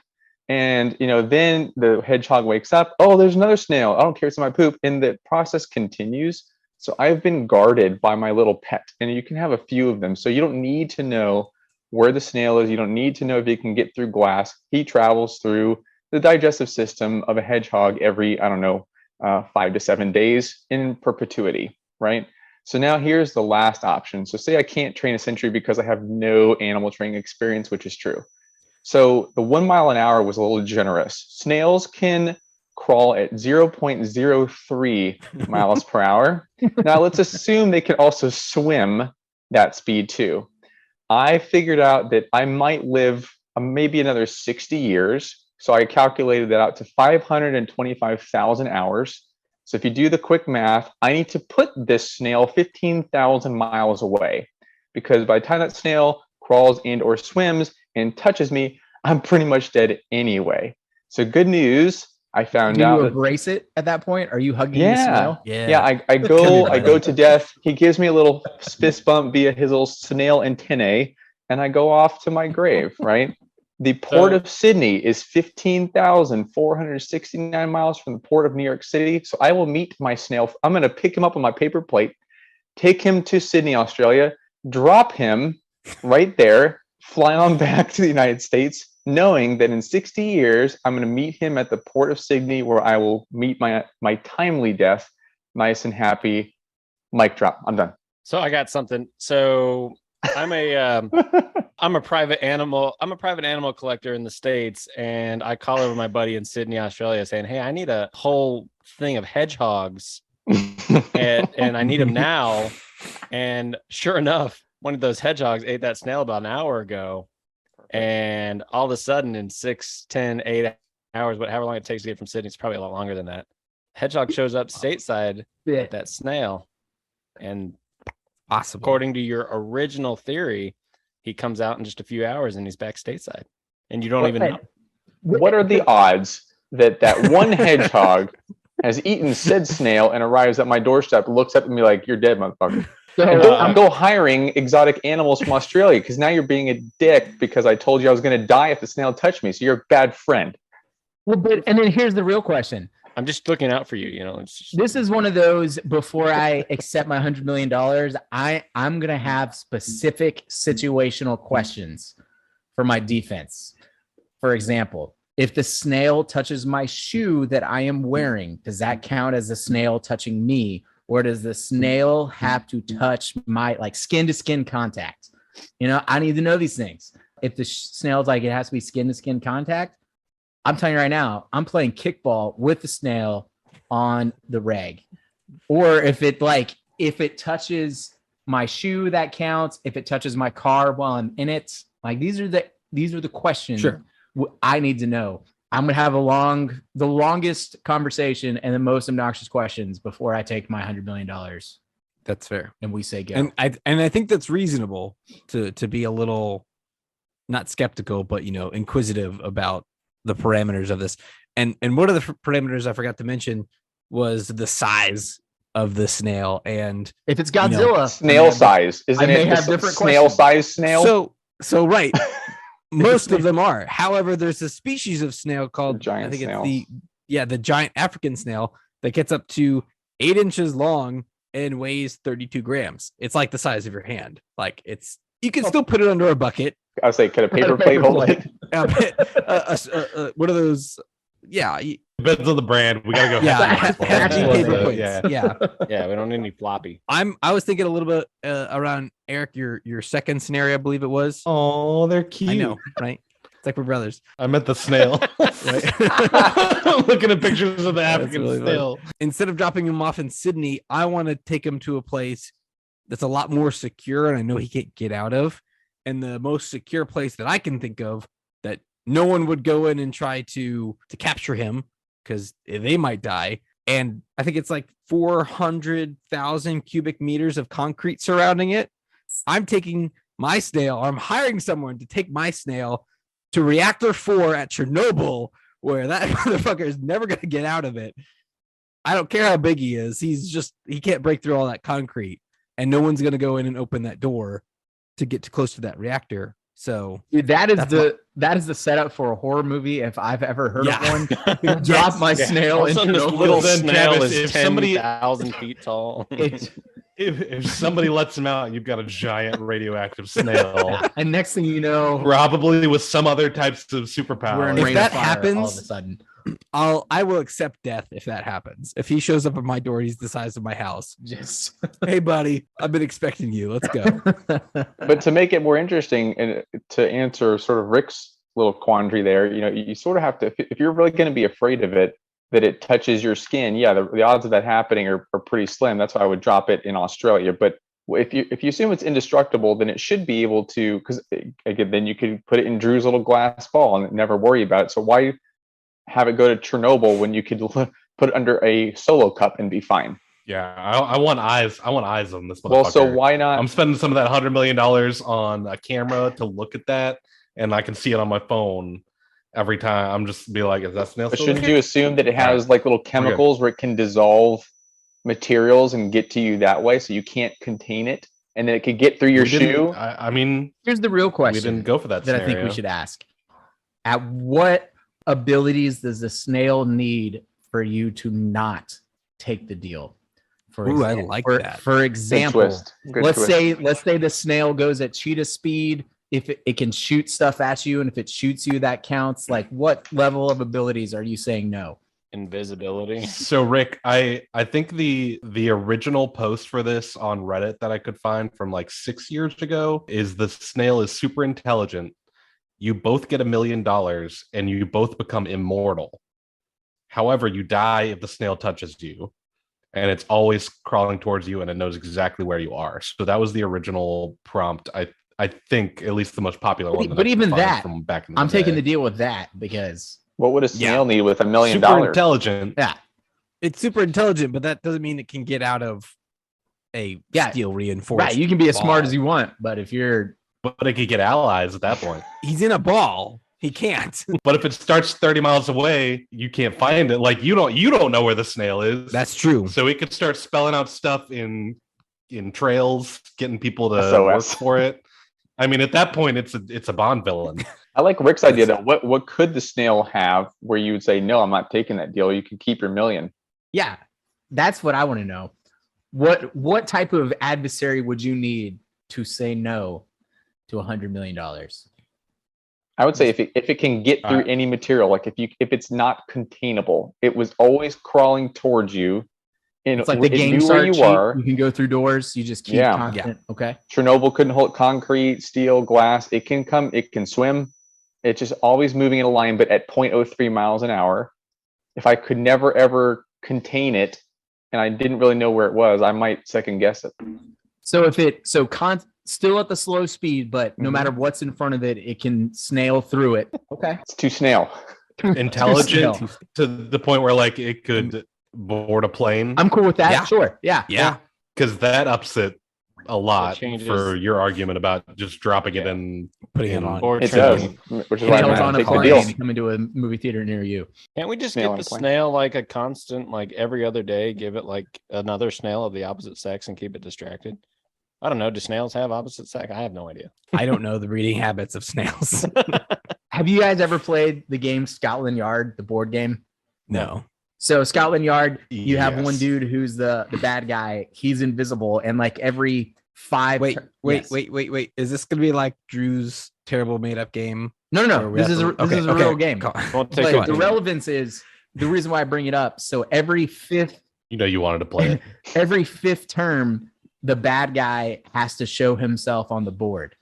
And then the hedgehog wakes up. Oh, there's another snail. I don't care, it's in my poop. And the process continues. So I've been guarded by my little pet, and you can have a few of them. So you don't need to know where the snail is. You don't need to know if he can get through glass. He travels through the digestive system of a hedgehog every, 5 to 7 days in perpetuity, right? So now here's the last option. So say I can't train a sentry because I have no animal training experience, which is true. So the 1 mile an hour was a little generous. Snails can crawl at 0.03 miles per hour. Now let's assume they can also swim that speed too. I figured out that I might live maybe another 60 years. So I calculated that out to 525,000 hours. So if you do the quick math, I need to put this snail 15,000 miles away, because by the time that snail crawls and or swims and touches me, I'm pretty much dead anyway. So good news, I found out. Do you embrace it at that point? Are you hugging the snail? Yeah. I go to death. He gives me a little fist bump via his little snail antennae, and I go off to my grave, right? The port of Sydney is 15,469 miles from the port of New York City. So I will meet my snail. I'm going to pick him up on my paper plate, take him to Sydney, Australia, drop him right there, fly on back to the United States, knowing that in 60 years, I'm going to meet him at the port of Sydney, where I will meet my timely death, nice and happy. Mic drop. I'm done. So I got something. So I'm a private animal. I'm a private animal collector in the States, and I call over my buddy in Sydney, Australia, saying, "Hey, I need a whole thing of hedgehogs, and I need them now." And sure enough, one of those hedgehogs ate that snail about an hour ago, and all of a sudden, in 6, 10, 8 hours, but however long it takes to get from Sydney, it's probably a lot longer than that. Hedgehog shows up stateside with that snail, and Possible. according to your original theory, he comes out in just a few hours and he's back stateside, and you don't even know. What are the odds that one hedgehog has eaten said snail and arrives at my doorstep, looks up at me like, "You're dead, motherfucker"? And go hiring exotic animals from Australia because now you're being a dick because I told you I was going to die if the snail touched me. So you're a bad friend. Well, and then here's the real question. I'm just looking out for you. This is one of those, before I accept my $100 million, I'm going to have specific situational questions for my defense. For example, if the snail touches my shoe that I am wearing, does that count as the snail touching me? Or does the snail have to touch my skin to skin contact? I need to know these things. If the snail's it has to be skin to skin contact, I'm telling you right now, I'm playing kickball with the snail on the reg. Or if it touches my shoe, that counts. If it touches my car while I'm in it, these are the questions I need to know. I'm gonna have the longest conversation and the most obnoxious questions before I take my $100 million. That's fair. And we say go. And I think that's reasonable to be a little not skeptical, but inquisitive about the parameters of this. And one of the parameters I forgot to mention was the size of the snail. And if it's Godzilla, snail size, isn't it? Have different snail size snail. So right. Most of them are. However, there's a species of snail called giant snail. It's the giant African snail that gets up to 8 inches long and weighs 32 grams. It's like the size of your hand. You can still put it under a bucket. I was like, could a paper plate hold it? One of those. Yeah. Depends on the brand. We gotta go. Paper plates. Yeah. We don't need any floppy. I was thinking a little bit around Eric, your second scenario, I believe it was. Oh, they're cute. I know, right? It's like we're brothers. I meant the snail. I'm looking at pictures of the African really snail. Instead of dropping him off in Sydney, I want to take him to a place that's a lot more secure, and I know he can't get out of. And the most secure place that I can think of that no one would go in and try to capture him because they might die. And I think it's 400,000 cubic meters of concrete surrounding it. I'm taking my snail, or I'm hiring someone to take my snail to reactor 4 at Chernobyl, where that motherfucker is never going to get out of it. I don't care how big he is. He can't break through all that concrete, and no one's going to go in and open that door to get too close to that reactor. So dude, that is the setup for a horror movie if I've ever heard of one. Drop my snail into this little snail Travis, is 10,000 feet tall. If somebody lets him out, you've got a giant radioactive snail. And next thing you know, probably with some other types of superpower. If that happens, all of a sudden, I will accept death if that happens. If he shows up at my door, he's the size of my house. Just hey, buddy, I've been expecting you. Let's go. But to make it more interesting and to answer sort of Rick's little quandary there, you sort of have to, if you're really going to be afraid of it, that it touches your skin. Yeah, the odds of that happening are pretty slim. That's why I would drop it in Australia. But if you assume it's indestructible, then it should be able to, because again, then you could put it in Drew's little glass ball and never worry about it. So why have it go to Chernobyl when you could put it under a Solo cup and be fine? Yeah, I want eyes. I want eyes on this motherfucker. Well, so why not? I'm spending some of that $100 million on a camera to look at that, and I can see it on my phone every time. I'm just be like, is that snail? But shouldn't you assume that it has little chemicals where it can dissolve materials and get to you that way, so you can't contain it, and then it could get through your shoe? I mean, here's the real question. We didn't go for that I think we should ask: at what abilities does the snail need for you to not take the deal? I like that. For example, let's twist. say the snail goes at cheetah speed. If it can shoot stuff at you, and if it shoots you, that counts. What level of abilities are you saying no? invisibility. So Rick, I think the original post for this on Reddit that I could find from like 6 years ago is the snail is super intelligent. You both get $1 million and you both become immortal. However, you die if the snail touches you, and it's always crawling towards you and it knows exactly where you are. So that was the original prompt. I think at least the most popular one. But even that, from back in the I'm day. taking the deal with that because What would a snail need with $1 million? Super intelligent. yeah, It's super intelligent, but that doesn't mean it can get out of a steel reinforced. right. You can be as smart ball. as you want, but if you're But it could get allies at that point. He's in a ball. He can't. But if it starts 30 miles away, you can't find it. Like you don't know where the snail is. That's true. So it could start spelling out stuff in trails, getting people to SOS. work for it. I mean, at that point, it's a Bond villain. I like Rick's idea though. What could the snail have where you would say, no, I'm not taking that deal. You can keep your $1 million. yeah, that's what I want to know. What type of adversary would you need to say no to $100 million? I would say if it can get through Alright. any material, like if it's not containable, it was always crawling towards you. And It's like the it game knew where start you cheat. are. You can go through doors. You just keep Yeah. constant. Okay. Chernobyl couldn't hold concrete, steel, glass. It can come. It can swim. It's just always moving in a line, but at 0.03 miles an hour. If I could never ever contain it, and I didn't really know where it was, I might second guess it. So if still at the slow speed, but no Mhm. matter what's in front of it, it can snail through it. Okay. It's too snail. Intelligent Snail. to the point where like it could board a plane. I'm cool with that. Yeah. Sure. Yeah. Yeah. Because that ups it a lot changes- for your argument about just dropping it in. Putting it on. Or It training. does, which is And why it's I'm on going a to take the plane deal. and come into a movie theater near you. Can't we just Snail give on the a plane. snail like a constant, like every other day, give it like another snail of the opposite sex and keep it distracted? I don't know. Do snails have opposite sex? I have no idea. I don't know the breeding habits of snails. Have you guys ever played the game Scotland Yard, the board game? No. So Scotland Yard, you have one Yes. dude who's the bad guy. He's invisible, and like every five. Wait. Yes. Is this gonna be like Drew's terrible made up game? No. Or we This have is to- this is a okay, real game. Won't take But it. the relevance is the reason why I bring it up. So every fifth You know you wanted to play it. term, the bad guy has to show himself on the board.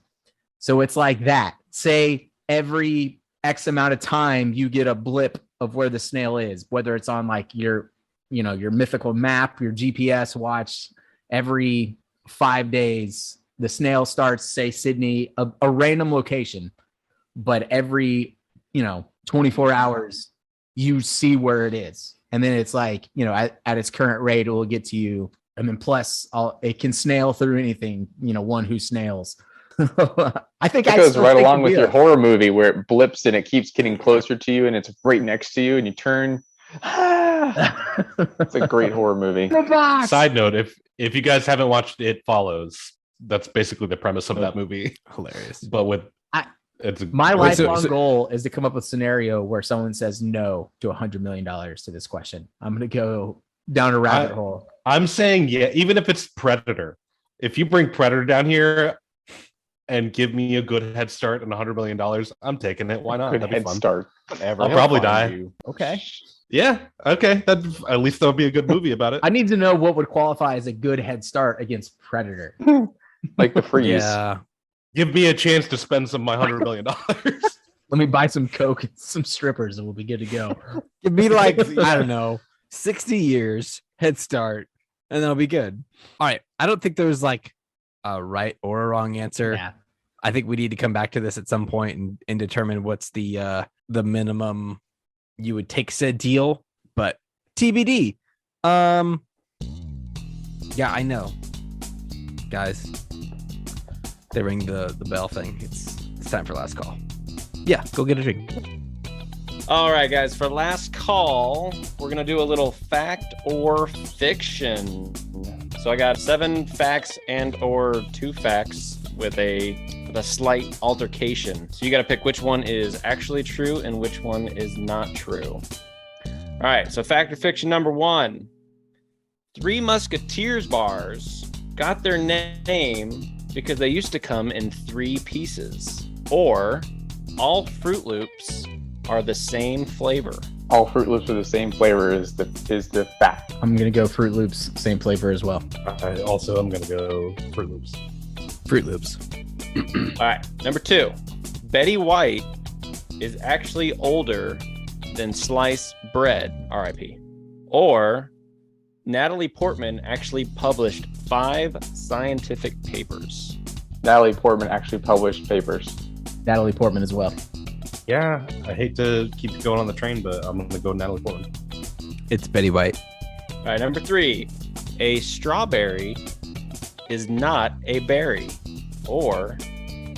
So it's like that. Say every X amount of time you get a blip of where the snail is, whether it's on like your mythical map, your GPS watch. Every 5 days, the snail starts, say Sydney, a random location, but every 24 hours you see where it is. And then it's like, at its current rate, it will get to you. And then plus it can snail through anything, one who snails. I think It I goes still right think along it with your will. horror movie where it blips and it keeps getting closer to you and it's right next to you and you turn. It's a great horror movie. The box. Side note: if you guys haven't watched It Follows, that's basically the premise of that movie. Hilarious. But with I- it's My Wait, so- lifelong goal is to come up with a scenario where someone says no to $100 million to this question. I'm going to go down a rabbit hole. I'm saying, yeah, even if it's Predator, if you bring Predator down here and give me a good head start and $100 million, I'm taking it. Why not? Good That'd be head fun. start. Whatever. I'll He'll probably find die. you. Okay. Yeah. Okay. That at least there'll be a good movie about it. I need to know what would qualify as a good head start against Predator. Like the freeze. Yeah. Give me a chance to spend some of my $100 million. Let me buy some Coke and some strippers and we'll be good to go. It'd be like, I don't know, 60 years head start, and that'll be good. All right. I don't think there's like a right or a wrong answer. Yeah. I think we need to come back to this at some point and determine what's the minimum you would take said deal. But TBD. Yeah, I know. Guys, they ring the bell thing. It's time for last call. Yeah, go get a drink. All right, guys. For last call, we're gonna do a little fact or fiction. So I got 7 facts and or 2 facts with a slight altercation. So you got to pick which one is actually true and which one is not true. All right. So fact or fiction number 1: Three Musketeers bars got their name because they used to come in 3 pieces, or all Fruit Loops are the same flavor? All Fruit Loops are the same flavor is the fact. I'm gonna go Fruit Loops, same flavor as well. I also am gonna go Fruit Loops. Fruit Loops. All right, number 2. Betty White is actually older than sliced bread, RIP. Or Natalie Portman actually published 5 scientific papers. Natalie Portman actually published papers. Natalie Portman as well. Yeah, I hate to keep going on the train, but I'm gonna go Natalie Portman. It's Betty White. All right, number 3. A strawberry is not a berry. Or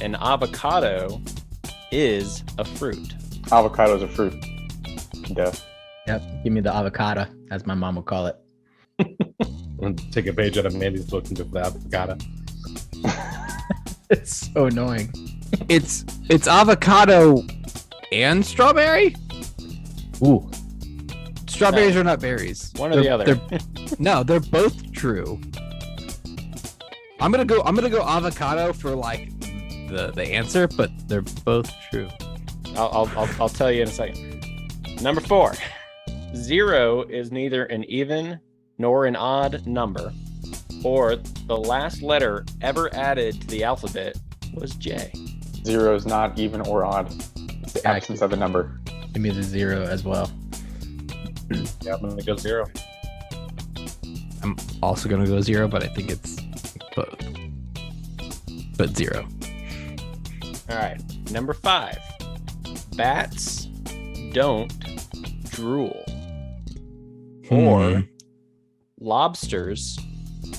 an avocado is a fruit. Avocado is a fruit. Duh. Yep, give me the avocado, as my mom would call it. I'm gonna take a page out of Mandy's book and go for the avocado. It's so annoying. It's avocado and strawberry. Ooh, Strawberries are not berries. One or the other. No, they're both true. I'm gonna go avocado for like the answer, but they're both true. I'll tell you in a second. Number 4. 0 is neither an even nor an odd number, or the last letter ever added to the alphabet was J. 0 is not even or odd. It's the absence of a number. give me the 0 as well. Yeah, I'm gonna go 0. I'm also gonna go 0, but I think it's both. But 0. All right, number 5. Bats don't drool. Or lobsters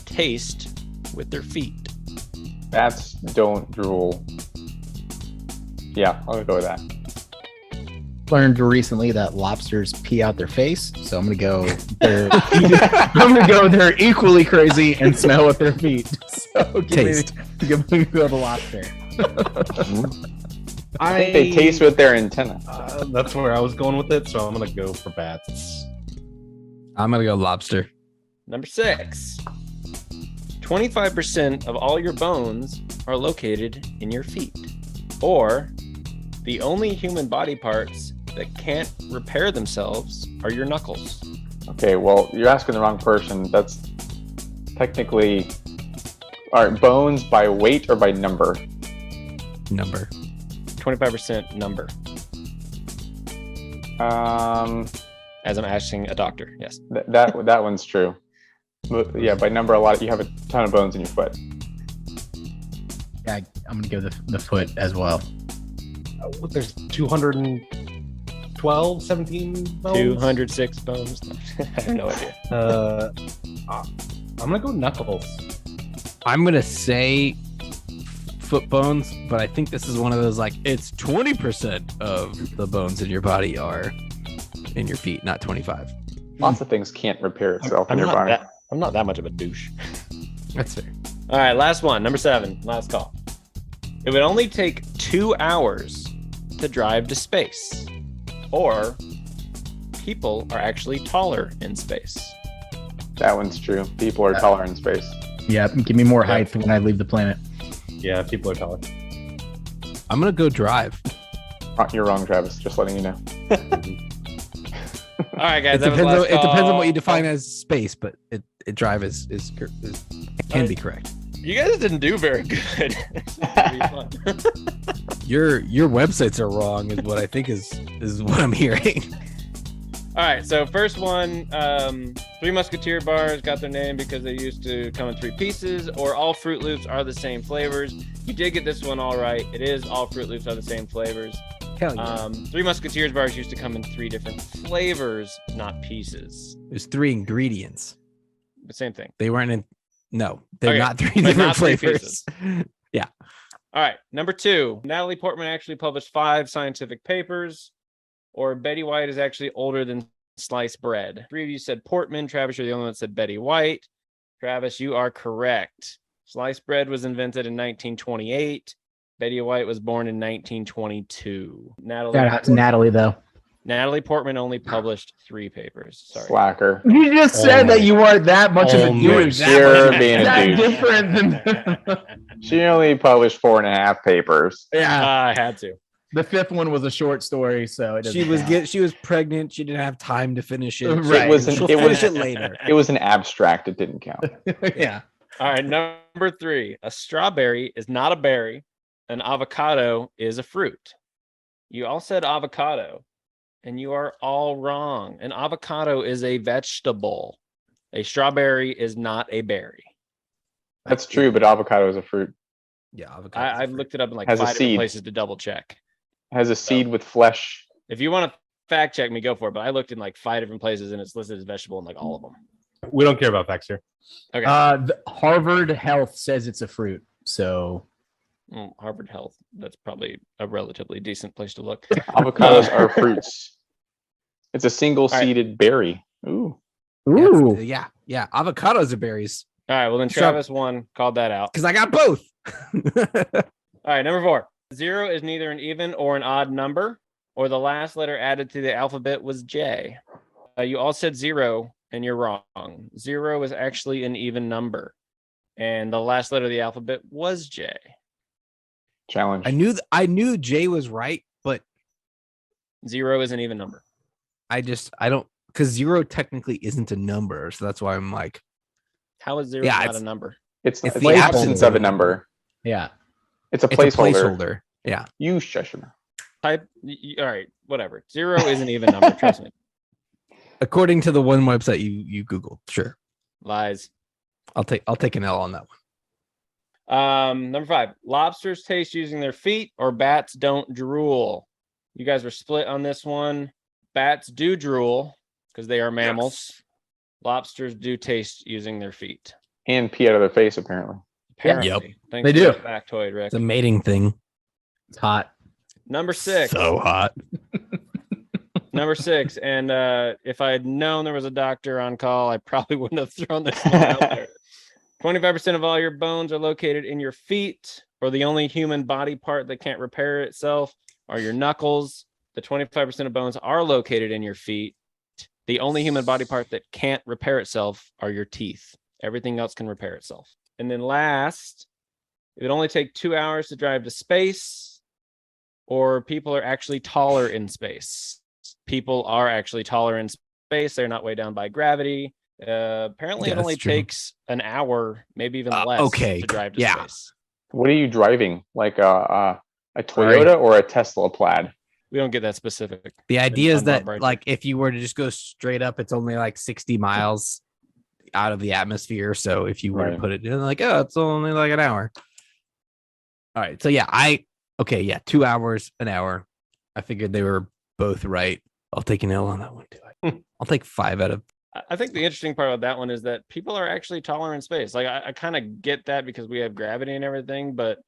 taste with their feet. Bats don't drool. Yeah, I'll go with that. Learned recently that lobsters pee out their face, so I'm gonna go. I'm gonna go. They're equally crazy and smell with their feet. So Taste. Give me the lobster. I think they taste with their antenna. That's where I was going with it, so I'm gonna go for bats. I'm gonna go lobster. Number 6. 25% of all your bones are located in your feet. Or the only human body parts that can't repair themselves are your knuckles. Okay, well, you're asking the wrong person. That's technically... All right, bones by weight or by number? Number. 25% number. As I'm asking a doctor, yes. That one's true. But yeah, by number, you have a ton of bones in your foot. Yeah, I'm gonna go the foot as well. There's 212, 17 bones? 206 bones. I have no idea. I'm gonna go knuckles. I'm gonna say foot bones, but I think this is one of those like it's 20% of the bones in your body are in your feet, not 25. Lots of things can't repair itself in your body. I'm not that much of a douche. That's fair. All right, last one, number 7, last call. It would only take 2 hours to drive to space, or people are actually taller in space. That one's true. People are taller in space. Yeah, give me more height when I leave the planet. Yeah, people are taller. I'm gonna go drive. You're wrong, Travis. Just letting you know. All right, guys. It depends on what you define as space, but drive is can be correct. You guys didn't do very good. Your websites are wrong, is what I think is what I'm hearing. All right, so first one, Three Musketeer bars got their name because they used to come in 3 pieces, or all Fruit Loops are the same flavors. You did get this one all right. It is all Fruit Loops are the same flavors. Hell yeah. Three Musketeers bars used to come in 3 different flavors, not pieces. There's 3 ingredients. The same thing. They weren't in. No, they're Okay, not 3 but different not 3 flavors. Yeah. All right, number 2. Natalie Portman actually published 5 scientific papers, or Betty White is actually older than sliced bread. 3 of you said Portman. Travis, you're the only one that said Betty White. Travis, you are correct. Sliced bread was invented in 1928. Betty White was born in 1922. Shout out to Natalie, though. Natalie Portman only published 3 papers. Sorry. Slacker. You just said that you weren't that much of a douche. You're being a That douche. different than. She only published 4.5 papers. Yeah. I had to. The fifth one was a short story, so She was pregnant. She didn't have time to finish it. Right. She'll finish it later. It was an abstract. It didn't count. Yeah. All right, number 3. A strawberry is not a berry. An avocado is a fruit. You all said avocado, and you are all wrong. An avocado is a vegetable. A strawberry is not a berry. That's true, but avocado is a fruit. Yeah, avocado. I've looked it up in like Has a 5 different seed. places to double check. It has a seed with flesh. If you want to fact check me, go for it. But I looked in like 5 different places, and it's listed as vegetable in like all of them. We don't care about facts here. Okay. Harvard Health says it's a fruit. So Harvard Health. That's probably a relatively decent place to look. Avocados are fruits. It's a single-seeded berry. Ooh. ooh. Yeah. Avocados are berries All right. Well, then Travis won. Called that out. because I got both. All right. Number 4. 0 is neither an even or an odd number, or the last letter added to the alphabet was J. You all said 0, and you're wrong. 0 is actually an even number, and the last letter of the alphabet was J. Challenge. I knew Jay was right, but 0 is an even number. I don't because 0 technically isn't a number, so that's why I'm like, How is 0 Yeah, not it's- a number? It's it's the the absence apple. of a number. Yeah. It's a it's placeholder. a placeholder. Yeah. You shush him. Type. All right. Whatever. 0 is an even number. Trust me. According to the one website you Googled, sure. Lies. I'll take an L on that one. Number 5. Lobsters taste using their feet, or bats don't drool. You guys were split on this one. Bats do drool because they are mammals. Lobsters do taste using their feet. And pee out of their face, apparently. Apparently. Yep. Thanks They for do. that factoid, Rick. It's a mating thing. It's hot. Number 6. So hot. Number 6. And if I had known there was a doctor on call, I probably wouldn't have thrown this one out there. 25% of all your bones are located in your feet, or the only human body part that can't repair itself are your knuckles. The 25% of bones are located in your feet. The only human body part that can't repair itself are your teeth. Everything else can repair itself. And then last, it would only take 2 hours to drive to space, or people are actually taller in space. People are actually taller in space. They're not weighed down by gravity. Apparently, Yeah, it only that's true. takes an hour, maybe even less, okay, to drive to yeah. space. What are you driving? Like a Toyota or a Tesla Plaid? We don't get that specific. The idea is on that Bob Barger. like if you were to just go straight up, it's only like 60 miles out of the atmosphere. So if you were to Right. put it in, like, oh, it's only like an hour. All right. So yeah, 2 hours, an hour. I figured they were both right. I'll take an L on that one too. I'll take 5 out of. I think the interesting part about that one is that people are actually taller in space. Like I kind of get that because we have gravity and everything, but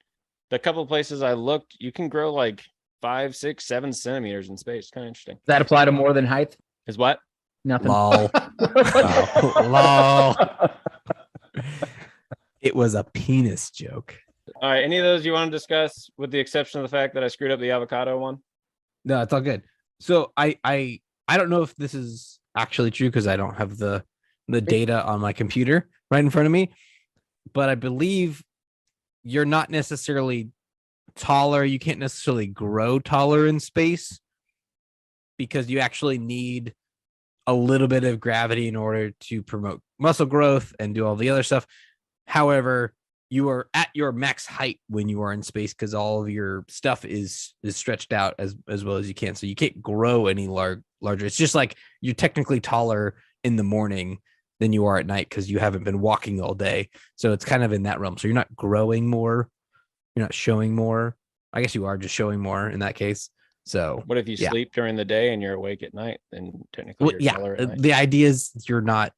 the couple of places I looked, you can grow like 5, 6, 7 centimeters in space. Kind of interesting. Does that apply to more than height? Is what? Nothing. Lol. Lol. It was a penis joke. All right. Any of those you want to discuss, with the exception of the fact that I screwed up the avocado one? No, it's all good. So I don't know if this is actually true because I don't have the data on my computer right in front of me, but I believe you're not necessarily taller. You can't necessarily grow taller in space because you actually need a little bit of gravity in order to promote muscle growth and do all the other stuff. However, you are at your max height when you are in space because all of your stuff is stretched out as well as you can. So you can't grow any larger. It's just like you're technically taller in the morning than you are at night because you haven't been walking all day. So it's kind of in that realm. So you're not growing more. You're not showing more. I guess you are just showing more in that case. So What if you yeah. sleep during the day and you're awake at night? Then technically, Well, you're yeah, taller at night. the idea is you're not.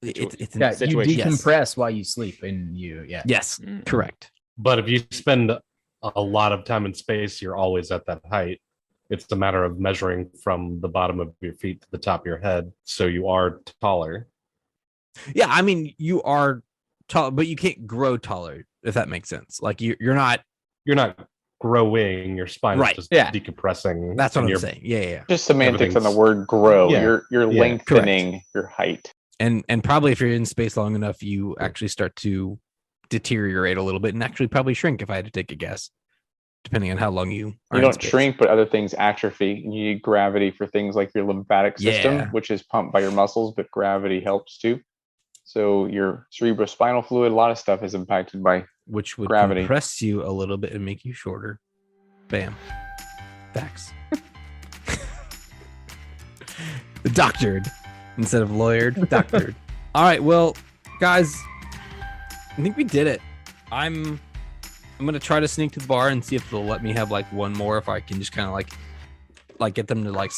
It's Yeah, you situation. decompress while you sleep, and yeah. Yes, Mm. correct. But if you spend a lot of time in space, you're always at that height. It's a matter of measuring from the bottom of your feet to the top of your head. So you are taller. Yeah, I mean you are tall, but you can't grow taller if that makes sense. Like you're not. You're not growing. Your spine Right, is just yeah. decompressing. That's what and I'm you're- saying. Yeah. Just semantics on the Everything's- word grow. Yeah. You're Yeah, lengthening your height. And probably if you're in space long enough, you actually start to deteriorate a little bit and actually probably shrink if I had to take a guess. depending on how long you are You in don't space. shrink, but other things atrophy. You need gravity for things like your lymphatic system, Yeah. which is pumped by your muscles, but gravity helps too. So your cerebrospinal fluid, a lot of stuff is impacted by which would gravity. compress you a little bit and make you shorter. Bam. Facts. The doctored instead of lawyered, doctored. All right, well, guys, I think we did it. I'm gonna try to sneak to the bar and see if they'll let me have like one more. If I can just kind of like get them to like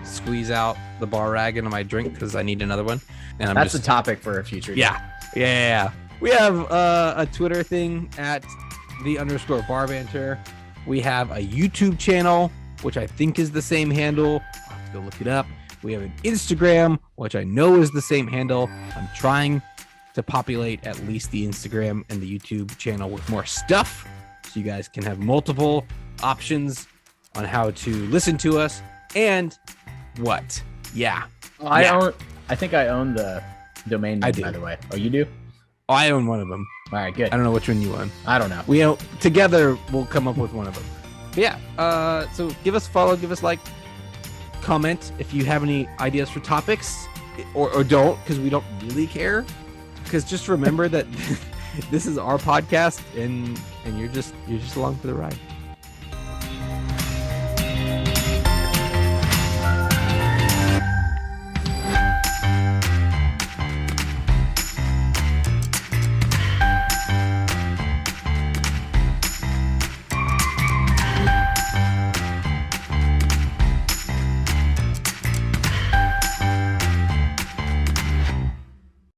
squeeze out the bar rag into my drink because I need another one. And I'm That's just a topic for a future. yeah. We have a Twitter thing at _bar banter. We have a YouTube channel, which I think is the same handle. I'll have to go look it up. We have an Instagram, which I know is the same handle. I'm trying to populate at least the Instagram and the YouTube channel with more stuff so you guys can have multiple options on how to listen to us. And what? Yeah. I think I own the domain name, I do. by the way. Oh, you do? I own one of them. All right, good. I don't know which one you own. I don't know. We together we'll come up with one of them. But yeah. So give us a follow, give us like, comment if you have any ideas for topics, or don't, because we don't really care. Because just remember that this is our podcast, and you're just along for the ride.